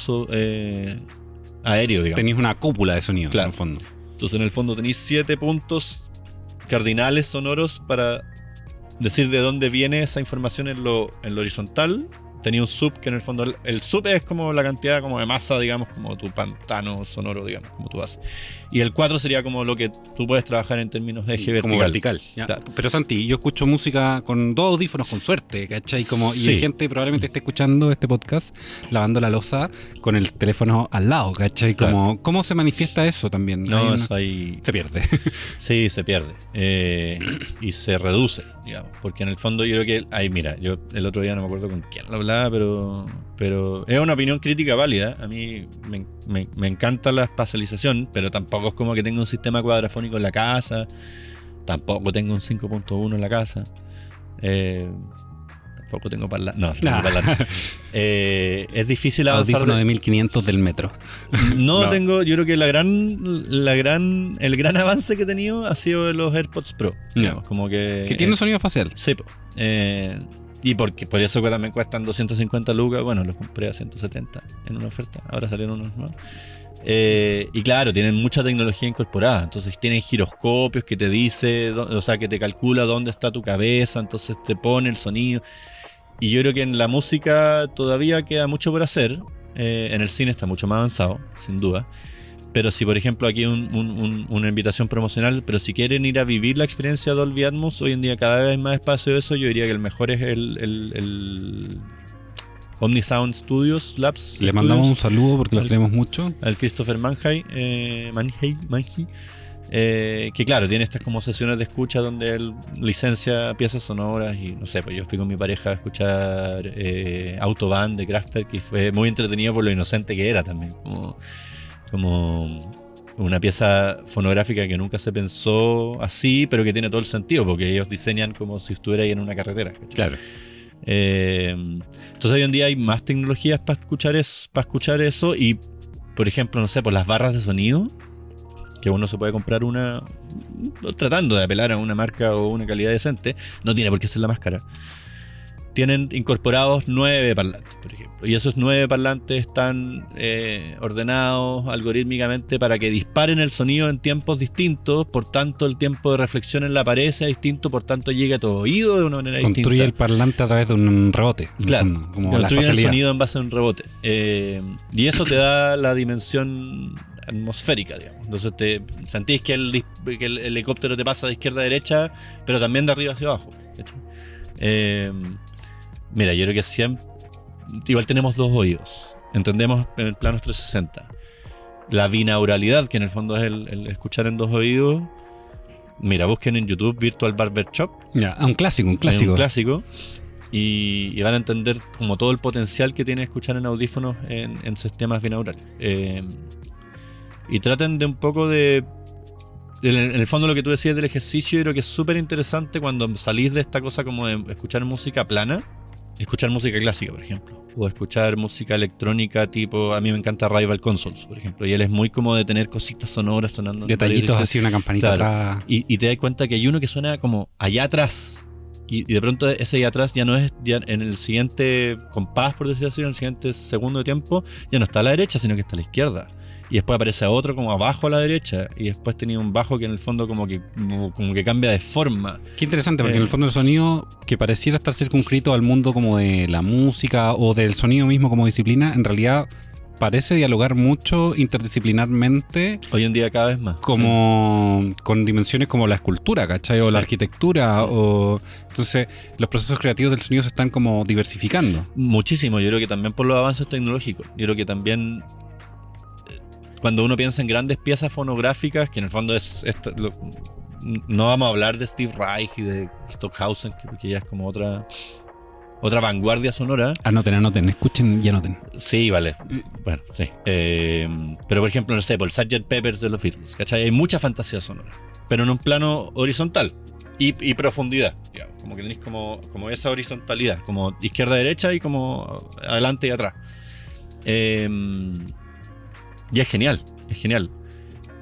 aéreo, digamos. Tenéis una cúpula de sonido, Claro. en el fondo. Entonces en el fondo tenéis 7 puntos cardinales sonoros para decir de dónde viene esa información en lo horizontal. Tenía un sub que en el fondo el sub es como la cantidad como de masa, digamos, como tu pantano sonoro, digamos, como tú haces. Y el 4 sería como lo que tú puedes trabajar en términos de eje Como vertical. vertical. Ya. Claro. Pero Santi, yo escucho música con 2 audífonos con suerte, ¿cachai? Y Sí. hay gente probablemente esté escuchando este podcast lavando la loza con el teléfono al lado, ¿cachai? Claro. ¿Cómo se manifiesta eso también? No, eso ahí Se pierde. sí se pierde. Y se reduce, digamos. Porque en el fondo yo creo que ahí, mira, yo el otro día no me acuerdo con quién lo hablaba, pero es una opinión crítica válida. A mí me encanta la espacialización, pero tampoco es como que tenga un sistema cuadrafónico en la casa, tampoco tengo un 5.1 en la casa, tampoco tengo parlante. No, tengo parlante. Es difícil avanzar. Audífono de 1500 del metro. No No. tengo, yo creo que el gran avance que he tenido ha sido de los AirPods Pro, digamos, como que Que tiene un sonido facial. sí, po. Y porque por eso que también cuestan 250 lucas. Bueno, los compré a 170 en una oferta. Ahora salieron unos nuevos. Y claro, tienen mucha tecnología incorporada. Entonces tienen giroscopios que te dice, o sea, que te calcula dónde está tu cabeza. Entonces te pone el sonido. Y yo creo que en la música todavía queda mucho por hacer. En el cine está mucho más avanzado, sin duda. Pero si, por ejemplo, aquí una invitación promocional, pero si quieren ir a vivir la experiencia Dolby Atmos, hoy en día cada vez hay más espacio de eso. Yo diría que el mejor es el Omnisound Studios Labs. Le mandamos un Studios, saludo porque lo queremos mucho. al Christopher Manhey, que claro, tiene estas como sesiones de escucha donde él licencia piezas sonoras y no sé, pues yo fui con mi pareja a escuchar Autobahn de Kraftwerk y fue muy entretenido por lo inocente que era también, como una pieza fonográfica que nunca se pensó así, pero que tiene todo el sentido, porque ellos diseñan como si estuviera ahí en una carretera, ¿cachai? Claro. Entonces hoy en día hay más tecnologías para escuchar eso y, por ejemplo, no sé, por las barras de sonido, que uno se puede comprar una tratando de apelar a una marca o una calidad decente, no tiene por qué ser la más cara. Tienen incorporados 9 parlantes, por ejemplo. Y esos 9 parlantes están ordenados algorítmicamente para que disparen el sonido en tiempos distintos. Por tanto, el tiempo de reflexión en la pared sea distinto. Por tanto, llega a tu oído de una manera Construye distinta. el parlante a través de un rebote. Claro, Como la construyen el espacialidad. sonido en base a un rebote. Y eso te da la dimensión atmosférica, digamos. Entonces te sentís que el helicóptero te pasa de izquierda a derecha, pero también de arriba hacia abajo. Mira, yo creo que siempre igual tenemos 2 oídos. Entendemos en el plano 360. La binauralidad, que en el fondo es el escuchar en 2 oídos. Mira, busquen en YouTube Virtual Barber Shop. Ya, un clásico, un Es clásico. un clásico. Y van a entender como todo el potencial que tiene escuchar en audífonos en sistemas binaurales. Y traten de un poco de... En el fondo lo que tú decías del ejercicio, yo creo que es súper interesante cuando salís de esta cosa como de escuchar música plana, escuchar música clásica, por ejemplo, o escuchar música electrónica tipo, a mí me encanta Rival Consoles, por ejemplo, y él es muy como de tener cositas sonoras sonando. Detallitos así, una campanita Claro. atrás. Y te das cuenta que hay uno que suena como allá atrás. Y de pronto ese allá atrás ya no es, ya en el siguiente compás, por decirlo así, en el siguiente segundo de tiempo, ya no está a la derecha, sino que está a la izquierda. Y después aparece otro como abajo a la derecha. Y después tenía un bajo que en el fondo como que cambia de forma. Qué interesante, porque en el fondo el sonido que pareciera estar circunscrito al mundo como de la música o del sonido mismo como disciplina, en realidad parece dialogar mucho interdisciplinarmente Hoy en día cada vez más. como con dimensiones como la escultura, ¿cachai? O la arquitectura, o entonces los procesos creativos del sonido se están como diversificando. Muchísimo, yo creo que también por los avances tecnológicos. Yo creo que también cuando uno piensa en grandes piezas fonográficas, que en el fondo no vamos a hablar de Steve Reich y de Stockhausen, que ya es como otra vanguardia sonora. Anoten, escuchen y anoten. Sí, vale. Bueno, sí. Pero por ejemplo, no sé, por el Sgt. Peppers de los Beatles, ¿cachai? Hay mucha fantasía sonora, pero en un plano horizontal. y profundidad, digamos, como que tenéis como esa horizontalidad, como izquierda-derecha y como adelante y atrás. Y es genial,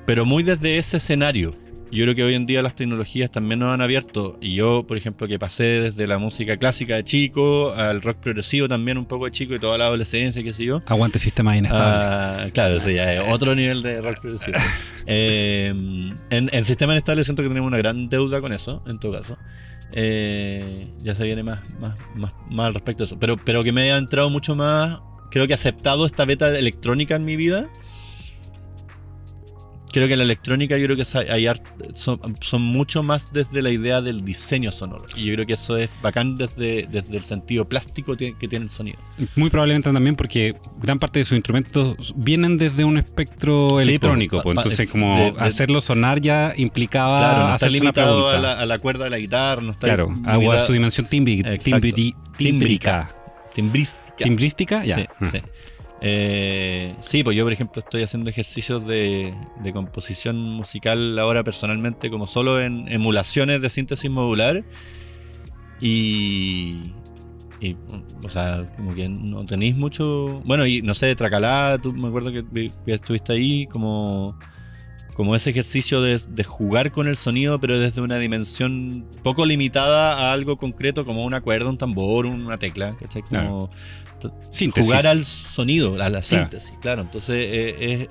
pero muy desde ese escenario. Yo creo que hoy en día las tecnologías también nos han abierto, y yo, por ejemplo, que pasé desde la música clásica de chico al rock progresivo también un poco de chico y toda la adolescencia, qué sé yo. Aguante sistema inestable. Claro, sí, ya es otro nivel de rock progresivo. En sistema inestable siento que tenemos una gran deuda con eso, en todo caso. Ya se viene más al respecto de eso. Pero que me haya entrado mucho más, creo que he aceptado esta beta electrónica en mi vida. Creo que la electrónica, yo creo que son mucho más desde la idea del diseño sonoro. Y yo creo que eso es bacán desde el sentido plástico que tiene el sonido. Muy probablemente también porque gran parte de sus instrumentos vienen desde un espectro electrónico. Entonces, hacerlo sonar ya implicaba claro, no está hacerse una limitado pregunta. a la cuerda de la guitarra. No está Claro, o a su dimensión tímbrica. ¿Timbrística? Ya. Sí. Sí, pues yo por ejemplo estoy haciendo ejercicios de composición musical ahora personalmente, como solo en emulaciones de síntesis modular y o sea, como que no tenéis mucho, bueno, y no sé, Tracalá, tú me acuerdo que estuviste ahí, como ese ejercicio de jugar con el sonido, pero desde una dimensión poco limitada a algo concreto, como una cuerda, un tambor, una tecla, ¿cachai? Como síntesis. Jugar al sonido, a la síntesis, claro. Entonces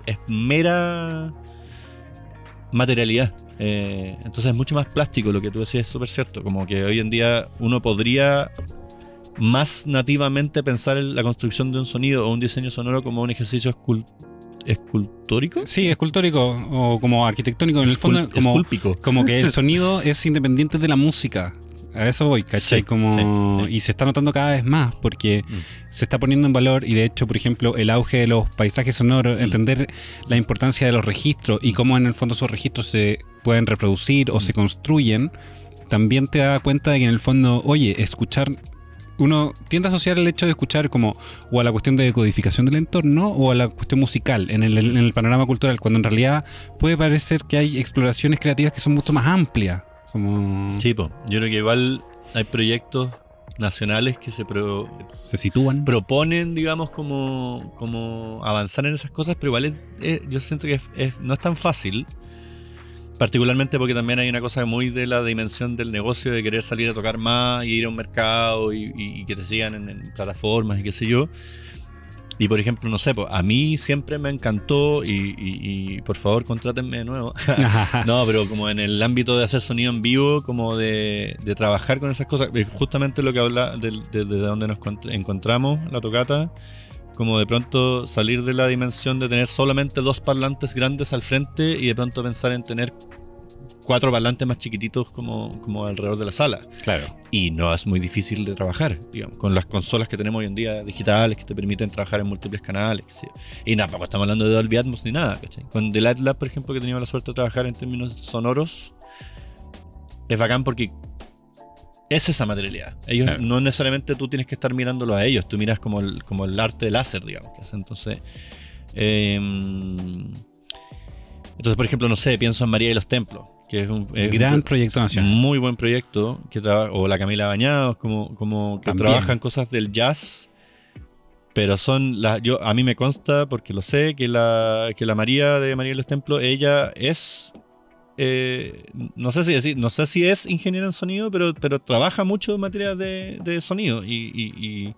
es mera materialidad. Entonces es mucho más plástico, lo que tú decías es súper cierto. Como que hoy en día uno podría más nativamente pensar en la construcción de un sonido o un diseño sonoro como un ejercicio escultórico. Sí, escultórico o como arquitectónico en el fondo, como que el sonido es independiente de la música. A eso voy, ¿cachai? Sí. Y se está notando cada vez más porque se está poniendo en valor, y de hecho, por ejemplo, el auge de los paisajes sonoros, entender la importancia de los registros y cómo en el fondo esos registros se pueden reproducir o se construyen, también te da cuenta de que en el fondo, oye, escuchar, uno tiende a asociar el hecho de escuchar como o a la cuestión de decodificación del entorno o a la cuestión musical en el panorama cultural, cuando en realidad puede parecer que hay exploraciones creativas que son mucho más amplias. Sí, yo creo que igual hay proyectos nacionales que se sitúan, proponen, digamos, como avanzar en esas cosas, pero igual yo siento que no es tan fácil, particularmente porque también hay una cosa muy de la dimensión del negocio, de querer salir a tocar más y ir a un mercado y que te sigan en plataformas y qué sé yo. Y por ejemplo, no sé, a mí siempre me encantó y por favor contrátenme de nuevo. No, pero como en el ámbito de hacer sonido en vivo, como de trabajar con esas cosas, justamente lo que habla de donde nos encontramos, la tocata, como de pronto salir de la dimensión de tener solamente 2 parlantes grandes al frente y de pronto pensar en tener 4 parlantes más chiquititos como alrededor de la sala. Claro. Y no es muy difícil de trabajar, digamos, con las consolas que tenemos hoy en día digitales que te permiten trabajar en múltiples canales. ¿Sí? Y tampoco estamos hablando de Dolby Atmos ni nada, ¿cachai? Con The Light Lab, por ejemplo, que he tenido la suerte de trabajar en términos sonoros, es bacán porque es esa materialidad. Ellos, claro, no necesariamente tú tienes que estar mirándolo a ellos, tú miras como el arte del láser, digamos. Entonces, por ejemplo, no sé, pienso en María de los Templos, que es un gran proyecto nacional. Muy buen proyecto, o la Camila Bañados, como que también trabajan cosas del jazz, pero a mí me consta, porque lo sé, que la María de los Templos, ella es, no sé si es ingeniera en sonido, pero trabaja mucho en materia de sonido y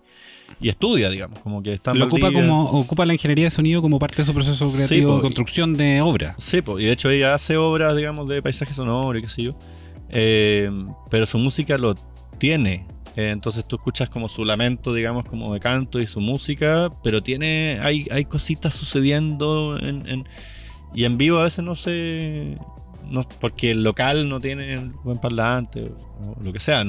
estudia, digamos, como que está lo ocupa la ingeniería de sonido como parte de su proceso creativo, de construcción de obras. Sí, y de hecho ella hace obras, digamos, de paisaje sonoro y qué sé yo, pero su música lo tiene, entonces tú escuchas como su lamento, digamos, como de canto y su música, pero hay cositas sucediendo y en vivo a veces no, porque el local no tiene buen parlante o lo que sea.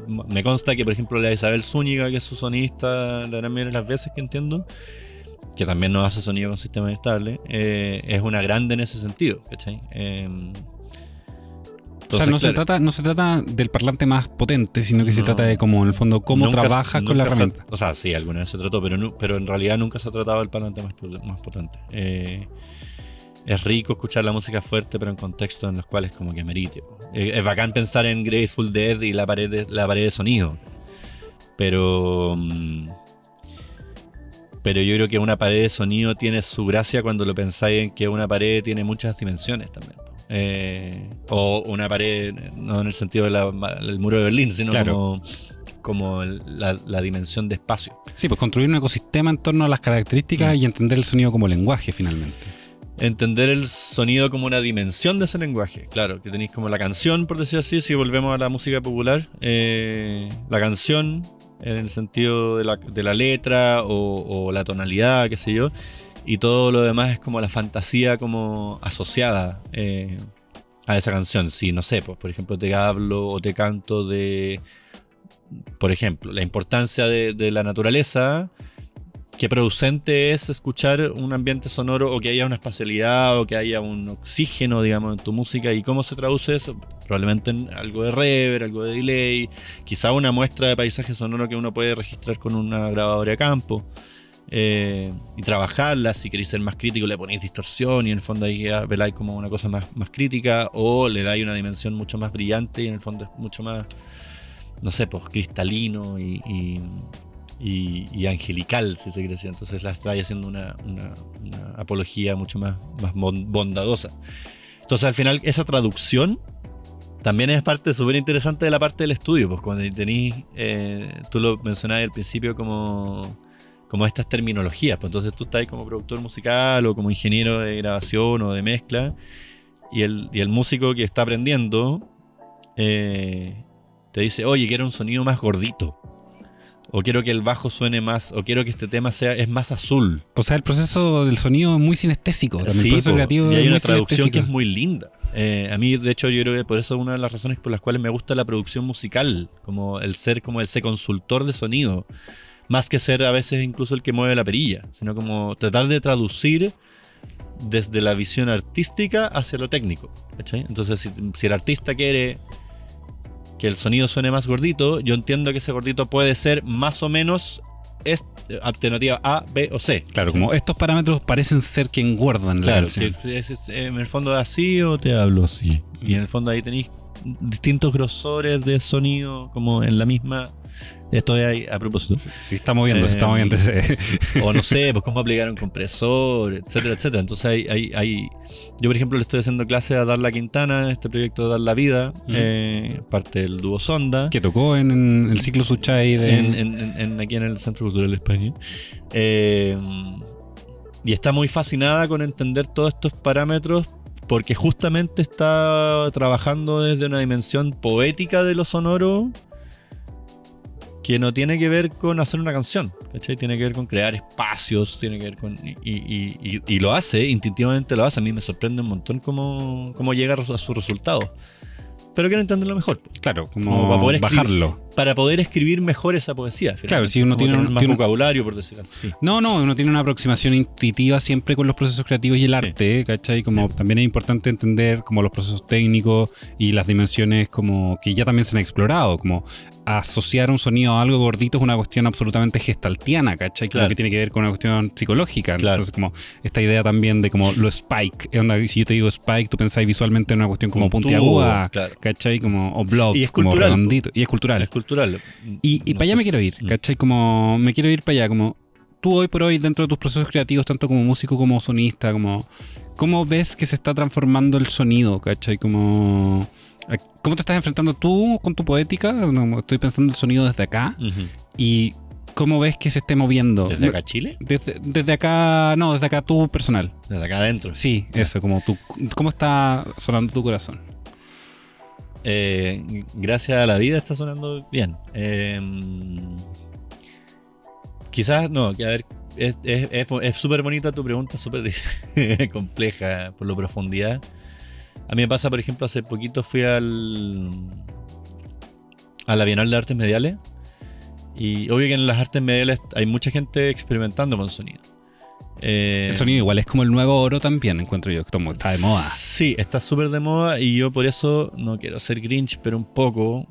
Me consta que, por ejemplo, la Isabel Zúñiga, que es su sonista, la gran mayoría de las veces que entiendo, que también no hace sonido con sistema inestable, es una grande en ese sentido, ¿cachai? Entonces, o sea, no se trata del parlante más potente, sino que se trata de como, en el fondo, cómo trabajas con la herramienta. O sea, sí, alguna vez se trató, pero en realidad nunca se ha tratado del parlante más potente. es rico escuchar la música fuerte, pero en contextos en los cuales como que amerite. Es bacán pensar en Grateful Dead y la pared de sonido. Pero yo creo que una pared de sonido tiene su gracia cuando lo pensáis en que una pared tiene muchas dimensiones también. O una pared, no en el sentido del muro de Berlín, sino Claro. como la dimensión de espacio. Sí, pues construir un ecosistema en torno a las características y entender el sonido como lenguaje finalmente. Entender el sonido como una dimensión de ese lenguaje. Claro, que tenéis como la canción, por decir así, si volvemos a la música popular, la canción en el sentido de la letra o la tonalidad, qué sé yo, y todo lo demás es como la fantasía como asociada a esa canción. Si, no sé, pues por ejemplo te hablo o te canto de, por ejemplo, la importancia de la naturaleza, qué producente es escuchar un ambiente sonoro o que haya una espacialidad o que haya un oxígeno, digamos, en tu música, y cómo se traduce eso. Probablemente en algo de reverb, algo de delay, quizá una muestra de paisaje sonoro que uno puede registrar con una grabadora de campo y trabajarla. Si queréis ser más crítico, le ponéis distorsión y en el fondo ahí veláis como una cosa más crítica, o le dais una dimensión mucho más brillante y en el fondo es mucho más, no sé, pues cristalino y angelical, si se quiere decir. Entonces la está haciendo una apología mucho más bondadosa. Entonces al final esa traducción también es parte súper interesante de la parte del estudio, pues cuando tenéis, tú lo mencionabas al principio como estas terminologías, pues entonces tú estás ahí como productor musical o como ingeniero de grabación o de mezcla, y el músico que está aprendiendo te dice, oye, quiero un sonido más gordito, o quiero que el bajo suene más, o quiero que este tema es más azul. O sea, el proceso del sonido es muy sinestésico. También Sí, el proceso creativo y hay es una muy traducción que sinestésico. es muy linda. A mí, de hecho, yo creo que por eso es una de las razones por las cuales me gusta la producción musical, como el ser como ese consultor de sonido, más que ser a veces incluso el que mueve la perilla, sino como tratar de traducir desde la visión artística hacia lo técnico, ¿cachai? Entonces, si el artista quiere que el sonido suene más gordito, yo entiendo que ese gordito puede ser más o menos alternativa A, B o C. Claro, ¿sí? como estos parámetros parecen ser que engordan la Claro, canción. que en el fondo es así o te hablo así. Y en el fondo ahí tenéis distintos grosores de sonido como en la misma. Esto es ahí a propósito. Sí, está moviendo, se está moviendo. O no sé, pues cómo aplicar un compresor, etcétera, etcétera. Entonces hay yo por ejemplo le estoy haciendo clase a Darla Quintana, este proyecto de Dar la Vida, parte del dúo Sonda. Que tocó en el ciclo Suchay Aquí en el Centro Cultural de España. Y está muy fascinada con entender todos estos parámetros, porque justamente está trabajando desde una dimensión poética de lo sonoro que no tiene que ver con hacer una canción, ¿cachai? Tiene que ver con crear espacios, tiene que ver con... Y lo hace, instintivamente lo hace. A mí me sorprende un montón cómo llega a sus resultados. Pero quiero entenderlo mejor. Claro, Como como para poder bajarlo. Para poder escribir mejor esa poesía. Claro, si uno Como tiene tener más tiene vocabulario, por decirlo así. No, uno tiene una aproximación intuitiva siempre con los procesos creativos y el arte, ¿cachai? Como también es importante entender como los procesos técnicos y las dimensiones como que ya también se han explorado, como asociar un sonido a algo gordito es una cuestión absolutamente gestaltiana, ¿cachai? Como Claro. que tiene que ver con una cuestión psicológica. Claro. Entonces, como esta idea también de como lo spike. Onda, si yo te digo spike, tú pensáis visualmente en una cuestión como Como puntiaguda, claro. ¿cachai? Como, o blob, Y es como cultural, redondito. Y es cultural. Es cultural. Y No para allá sé me si- quiero ir, ¿cachai? Como me quiero ir para allá, como tú hoy por hoy dentro de tus procesos creativos, tanto como músico como sonista, como ¿cómo ves que se está transformando el sonido, ¿cachai? Como ¿cómo te estás enfrentando tú con tu poética? Como estoy pensando el sonido desde acá Ujú. y ¿cómo ves que se esté moviendo? ¿Desde acá Chile? Desde acá, no, desde acá tú personal. Desde acá adentro. Sí, eso, como tú, ¿cómo está sonando tu corazón? Gracias a la vida está sonando bien. Quizás, no, que a ver, es súper bonita tu pregunta, súper compleja por la profundidad. A mí me pasa, por ejemplo, hace poquito fui a la Bienal de Artes Mediales, y obvio que en las artes mediales hay mucha gente experimentando con sonido. El sonido igual es como el nuevo oro también, encuentro yo, como está de moda. Sí, está súper de moda, y yo por eso no quiero ser Grinch, pero un poco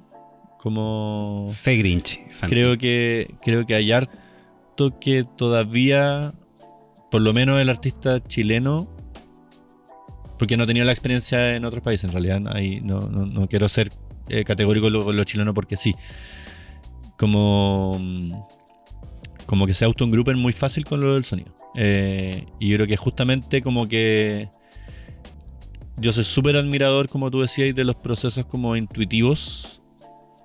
como... Sé Grinch, Santi. Creo que hay harto que todavía, por lo menos el artista chileno, porque no he tenido la experiencia en otros países, en realidad ahí no quiero ser categórico con lo chileno porque sí. Como que se autoengrupen muy fácil con lo del sonido. Y yo creo que justamente como que yo soy súper admirador, como tú decías, de los procesos como intuitivos,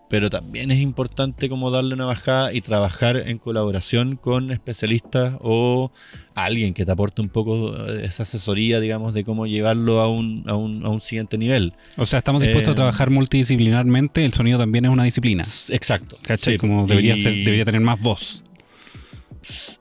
pero también es importante como darle una bajada y trabajar en colaboración con especialistas o alguien que te aporte un poco esa asesoría, digamos, de cómo llevarlo a un siguiente nivel. O sea, estamos dispuestos a trabajar multidisciplinarmente, el sonido también es una disciplina. Exacto. ¿Cachai? Sí, como debería tener más voz.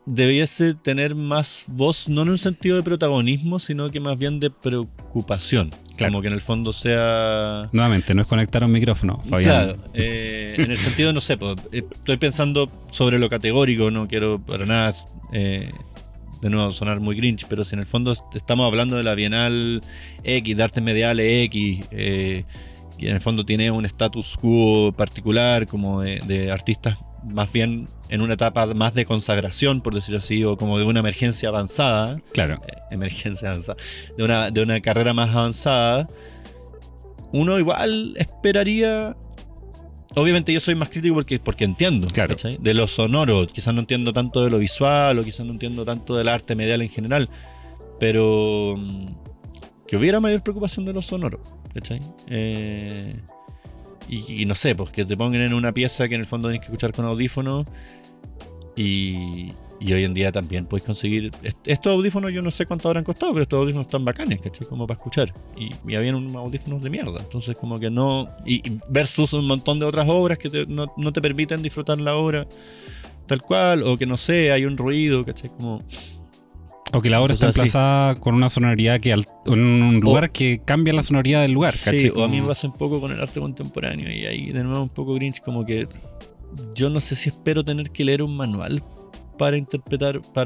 Debiese tener más voz, no en un sentido de protagonismo, sino que más bien de preocupación. Claro. Como que en el fondo sea... Nuevamente, no es conectar un micrófono, Fabián. Claro, en el sentido, no sé, estoy pensando sobre lo categórico, no quiero para nada, de nuevo, sonar muy Grinch, pero si en el fondo estamos hablando de la Bienal X, de Artes Mediales X, y en el fondo tiene un status quo particular, como de artistas más bien en una etapa más de consagración, por decirlo así, o como de una emergencia avanzada. Claro. Emergencia avanzada. De una carrera más avanzada. Uno igual esperaría... Obviamente yo soy más crítico porque entiendo, claro, ¿cachai? De lo sonoro. Quizás no entiendo tanto de lo visual, o quizás no entiendo tanto del arte medial en general. Pero que hubiera mayor preocupación de lo sonoro, ¿cachai? Y no sé, pues que te pongan en una pieza que en el fondo tienes que escuchar con audífonos. Y hoy en día también puedes conseguir estos audífonos, yo no sé cuánto habrán costado, pero estos audífonos están bacanes, ¿cachai? Como para escuchar. Y habían unos audífonos de mierda. Entonces como que no... Y versus un montón de otras obras que no te permiten disfrutar la obra tal cual. O que no sé, hay un ruido, ¿cachai? Como... O que la obra está emplazada con una sonoridad que en un lugar que cambia la sonoridad del lugar, ¿cachai? Sí, o a mí me pasa un poco con el arte contemporáneo. Y ahí de nuevo un poco Grinch, como que yo no sé si espero tener que leer un manual para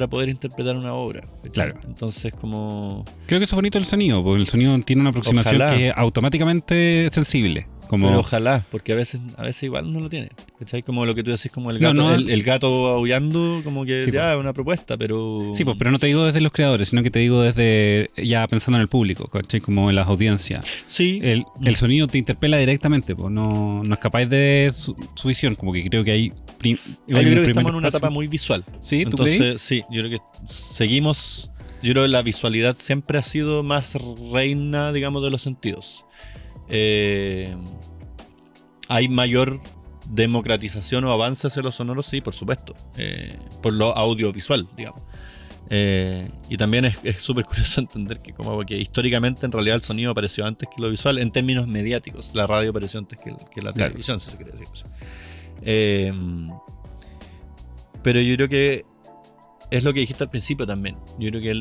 poder interpretar una obra, ¿cachai? Claro. Entonces como... Creo que eso es bonito el sonido, porque el sonido tiene una aproximación que es automáticamente sensible. Pero ojalá, porque a veces igual no lo tiene, ¿cachai? Como lo que tú decís, como el gato, el gato aullando, como que sí, ya es una propuesta, pero... Sí, pues, pero no te digo desde los creadores, sino que te digo desde ya pensando en el público, ¿cachai? Como en las audiencias. Sí. El sonido te interpela directamente, pues no escapáis de su visión, como que creo que hay... Yo creo que estamos en una etapa muy visual. ¿Sí? ¿Tú Entonces, crees? Sí, yo creo que seguimos... Yo creo que la visualidad siempre ha sido más reina, digamos, de los sentidos. Hay mayor democratización o avance hacia los sonoros, sí, por supuesto, por lo audiovisual, digamos. Y también es súper curioso entender que porque históricamente en realidad el sonido apareció antes que lo visual en términos mediáticos. La radio apareció antes que la televisión, si se quiere decir eso. Pero yo creo que es lo que dijiste al principio también. Yo creo que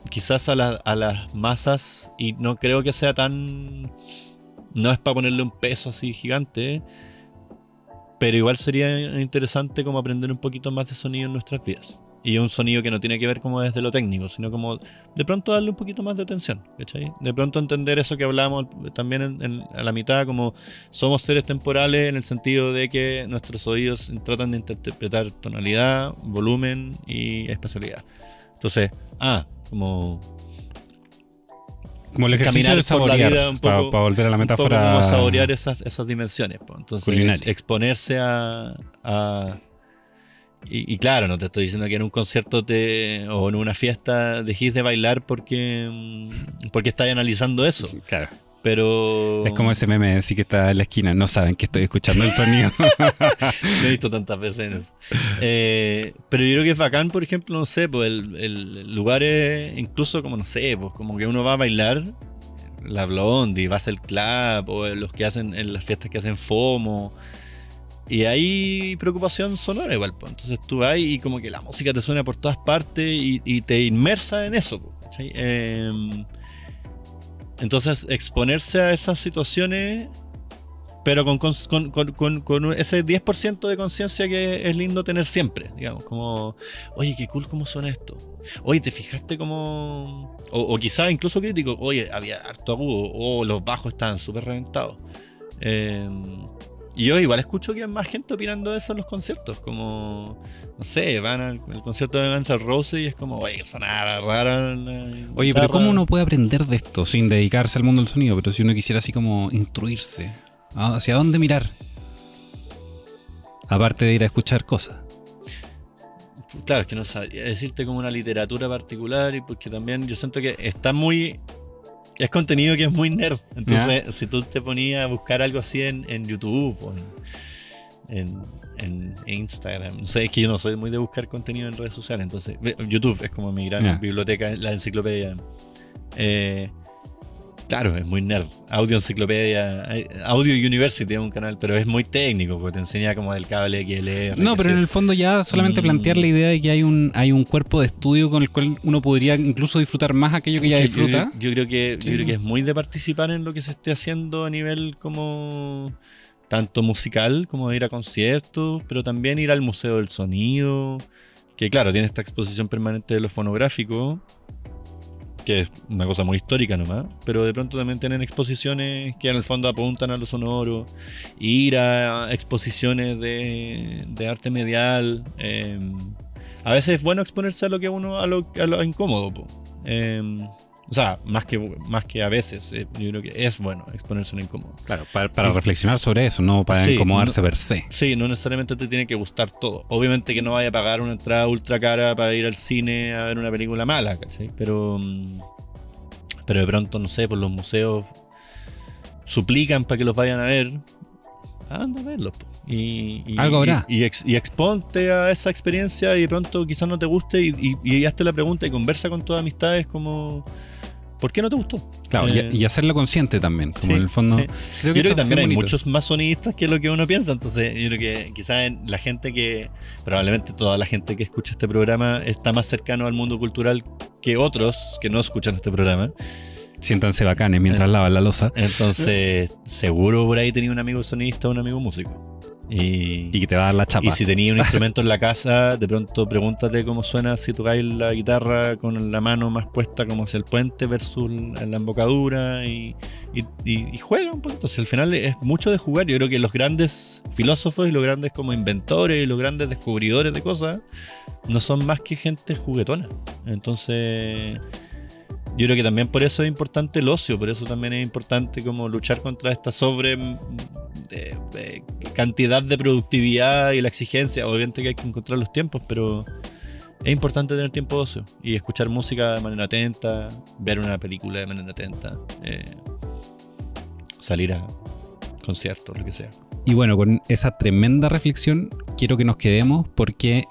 quizás a las masas, y no creo que sea tan... No es para ponerle un peso así gigante, pero igual sería interesante como aprender un poquito más de sonido en nuestras vidas. Y un sonido que no tiene que ver como desde lo técnico, sino como de pronto darle un poquito más de atención, ¿cachai? De pronto entender eso que hablábamos también a la mitad, como somos seres temporales en el sentido de que nuestros oídos tratan de interpretar tonalidad, volumen y espacialidad. Entonces, como el ejercicio de saborear, para volver a la metáfora. Como saborear esas dimensiones. Pues. Entonces, exponerse y claro, no te estoy diciendo que en un concierto o en una fiesta dejes de bailar porque estás analizando eso. Claro. Pero... Es como ese meme, sí que está en la esquina, no saben que estoy escuchando el sonido. Lo he visto tantas veces. Pero yo creo que es bacán, por ejemplo, no sé, pues el lugar es incluso como, no sé, pues como que uno va a bailar la Blondie, va a hacer club, o los que hacen en las fiestas que hacen FOMO. Y hay preocupación sonora igual, pues. Entonces tú vas y como que la música te suena por todas partes y te inmersa en eso, pues, ¿sí? Entonces, exponerse a esas situaciones, pero con ese 10% de conciencia que es lindo tener siempre, digamos, como, oye, qué cool cómo suena esto. Oye, ¿te fijaste cómo...? O quizás incluso crítico, oye, había harto agudo, o los bajos estaban súper reventados. Y yo igual escucho que hay más gente opinando de eso en los conciertos, como, no sé, van al concierto de Guns N' Roses y es como, oye, sonaba rara la Oye, guitarra. pero ¿cómo uno puede aprender de esto sin dedicarse al mundo del sonido? Pero si uno quisiera así como instruirse, ¿hacia dónde mirar? Aparte de ir a escuchar cosas. Claro, es que no sabría decirte como una literatura particular, y porque también yo siento que está muy... Es contenido que es muy nerd. Entonces, si tú te ponías a buscar algo así en YouTube o en Instagram, no sé, es que yo no soy muy de buscar contenido en redes sociales, entonces YouTube es como mi gran biblioteca, la enciclopedia. Claro, es muy nerd. Audio Enciclopedia, Audio University es un canal, pero es muy técnico, porque te enseña como del cable XLR. No, pero en el fondo ya solamente plantear la idea de que hay un cuerpo de estudio con el cual uno podría incluso disfrutar más aquello que ya disfruta. Yo creo que es muy de participar en lo que se esté haciendo a nivel como tanto musical como de ir a conciertos, pero también ir al Museo del Sonido, que claro, tiene esta exposición permanente de lo fonográfico, que es una cosa muy histórica nomás, pero de pronto también tienen exposiciones que en el fondo apuntan a lo sonoro, ir a exposiciones de arte medial. A veces es bueno exponerse a lo que uno, a lo incómodo, po. O sea, más que a veces, yo creo que es bueno exponerse a lo incómodo. Claro, para reflexionar sobre eso, no para incomodarse per se. Sí, no necesariamente te tiene que gustar todo. Obviamente que no vaya a pagar una entrada ultra cara para ir al cine a ver una película mala, ¿cachai? Pero de pronto, no sé, pues los museos suplican para que los vayan a ver. Anda a verlos, po. Algo habrá. Y exponte a esa experiencia, y de pronto quizás no te guste, y hazte la pregunta y conversa con tus amistades como... ¿Por qué no te gustó? Claro, y hacerlo consciente también, como sí, en el fondo. Sí. Creo que también hay bonito. muchos más sonistas que lo que uno piensa, entonces yo creo que quizás la gente que, probablemente toda la gente que escucha este programa está más cercano al mundo cultural que otros que no escuchan este programa. Siéntanse bacanes mientras lavan la loza. Entonces, seguro por ahí tenía un amigo sonista o un amigo músico. Y que te va a dar la chapa. Y si tenías un instrumento en la casa, de pronto pregúntate cómo suena si tocáis la guitarra con la mano más puesta como hacia el puente versus la embocadura, y juega un poquito. Entonces, al final es mucho de jugar. Yo creo que los grandes filósofos y los grandes como inventores y los grandes descubridores de cosas no son más que gente juguetona. Entonces... Yo creo que también por eso es importante el ocio, por eso también es importante como luchar contra esta cantidad de productividad y la exigencia. Obviamente que hay que encontrar los tiempos, pero es importante tener tiempo de ocio y escuchar música de manera atenta, ver una película de manera atenta, salir a conciertos, lo que sea. Y bueno, con esa tremenda reflexión quiero que nos quedemos porque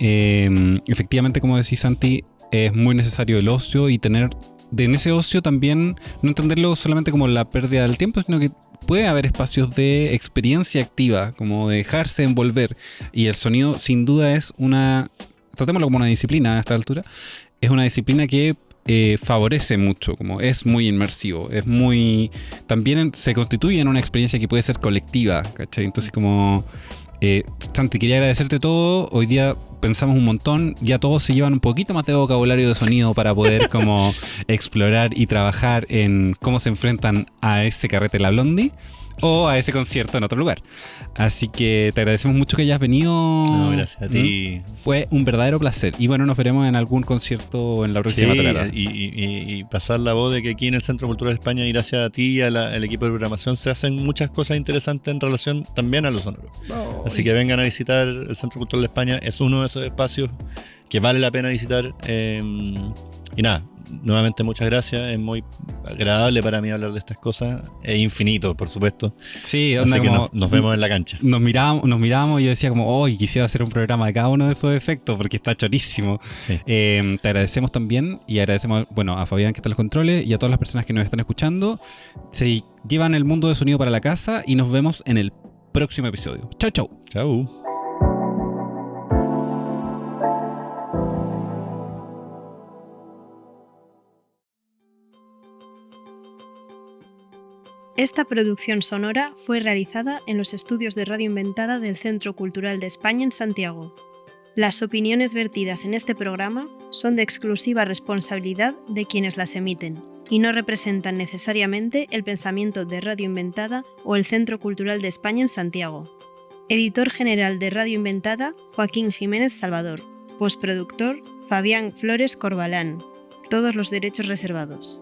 efectivamente, como decís, Santi, es muy necesario el ocio y tener... en ese ocio también no entenderlo solamente como la pérdida del tiempo, sino que puede haber espacios de experiencia activa, como de dejarse envolver. Y el sonido sin duda es tratémoslo como una disciplina a esta altura, es una disciplina que favorece mucho, como es muy inmersivo, también se constituye en una experiencia que puede ser colectiva, ¿cachai? Entonces como... Santi, quería agradecerte todo. Hoy día pensamos un montón. Ya todos se llevan un poquito más de vocabulario de sonido para poder como explorar y trabajar en cómo se enfrentan a ese carrete La Blondie o a ese concierto en otro lugar. Así que te agradecemos mucho que hayas venido. No, gracias a ti. Fue un verdadero placer. Y bueno, nos veremos en algún concierto en la próxima temporada. Y pasar la voz de que aquí en el Centro Cultural de España, y gracias a ti y al equipo de programación, se hacen muchas cosas interesantes en relación también a lo sonoro. Así que vengan a visitar el Centro Cultural de España. Es uno de esos espacios que vale la pena visitar. Y nada, nuevamente muchas gracias. Es muy agradable para mí hablar de estas cosas. Es infinito, por supuesto. Sí, así que nos vemos en la cancha. Nos mirábamos y yo decía como, hoy quisiera hacer un programa de cada uno de esos efectos porque está chorísimo. Sí. Te agradecemos también, y agradecemos, bueno, a Fabián que está en los controles y a todas las personas que nos están escuchando. Se llevan el mundo de sonido para la casa y nos vemos en el próximo episodio. Chau, chau. Chau. Esta producción sonora fue realizada en los estudios de Radio Inventada del Centro Cultural de España en Santiago. Las opiniones vertidas en este programa son de exclusiva responsabilidad de quienes las emiten y no representan necesariamente el pensamiento de Radio Inventada o el Centro Cultural de España en Santiago. Editor general de Radio Inventada, Joaquín Jiménez Salvador. Postproductor, Fabián Flores Corbalán. Todos los derechos reservados.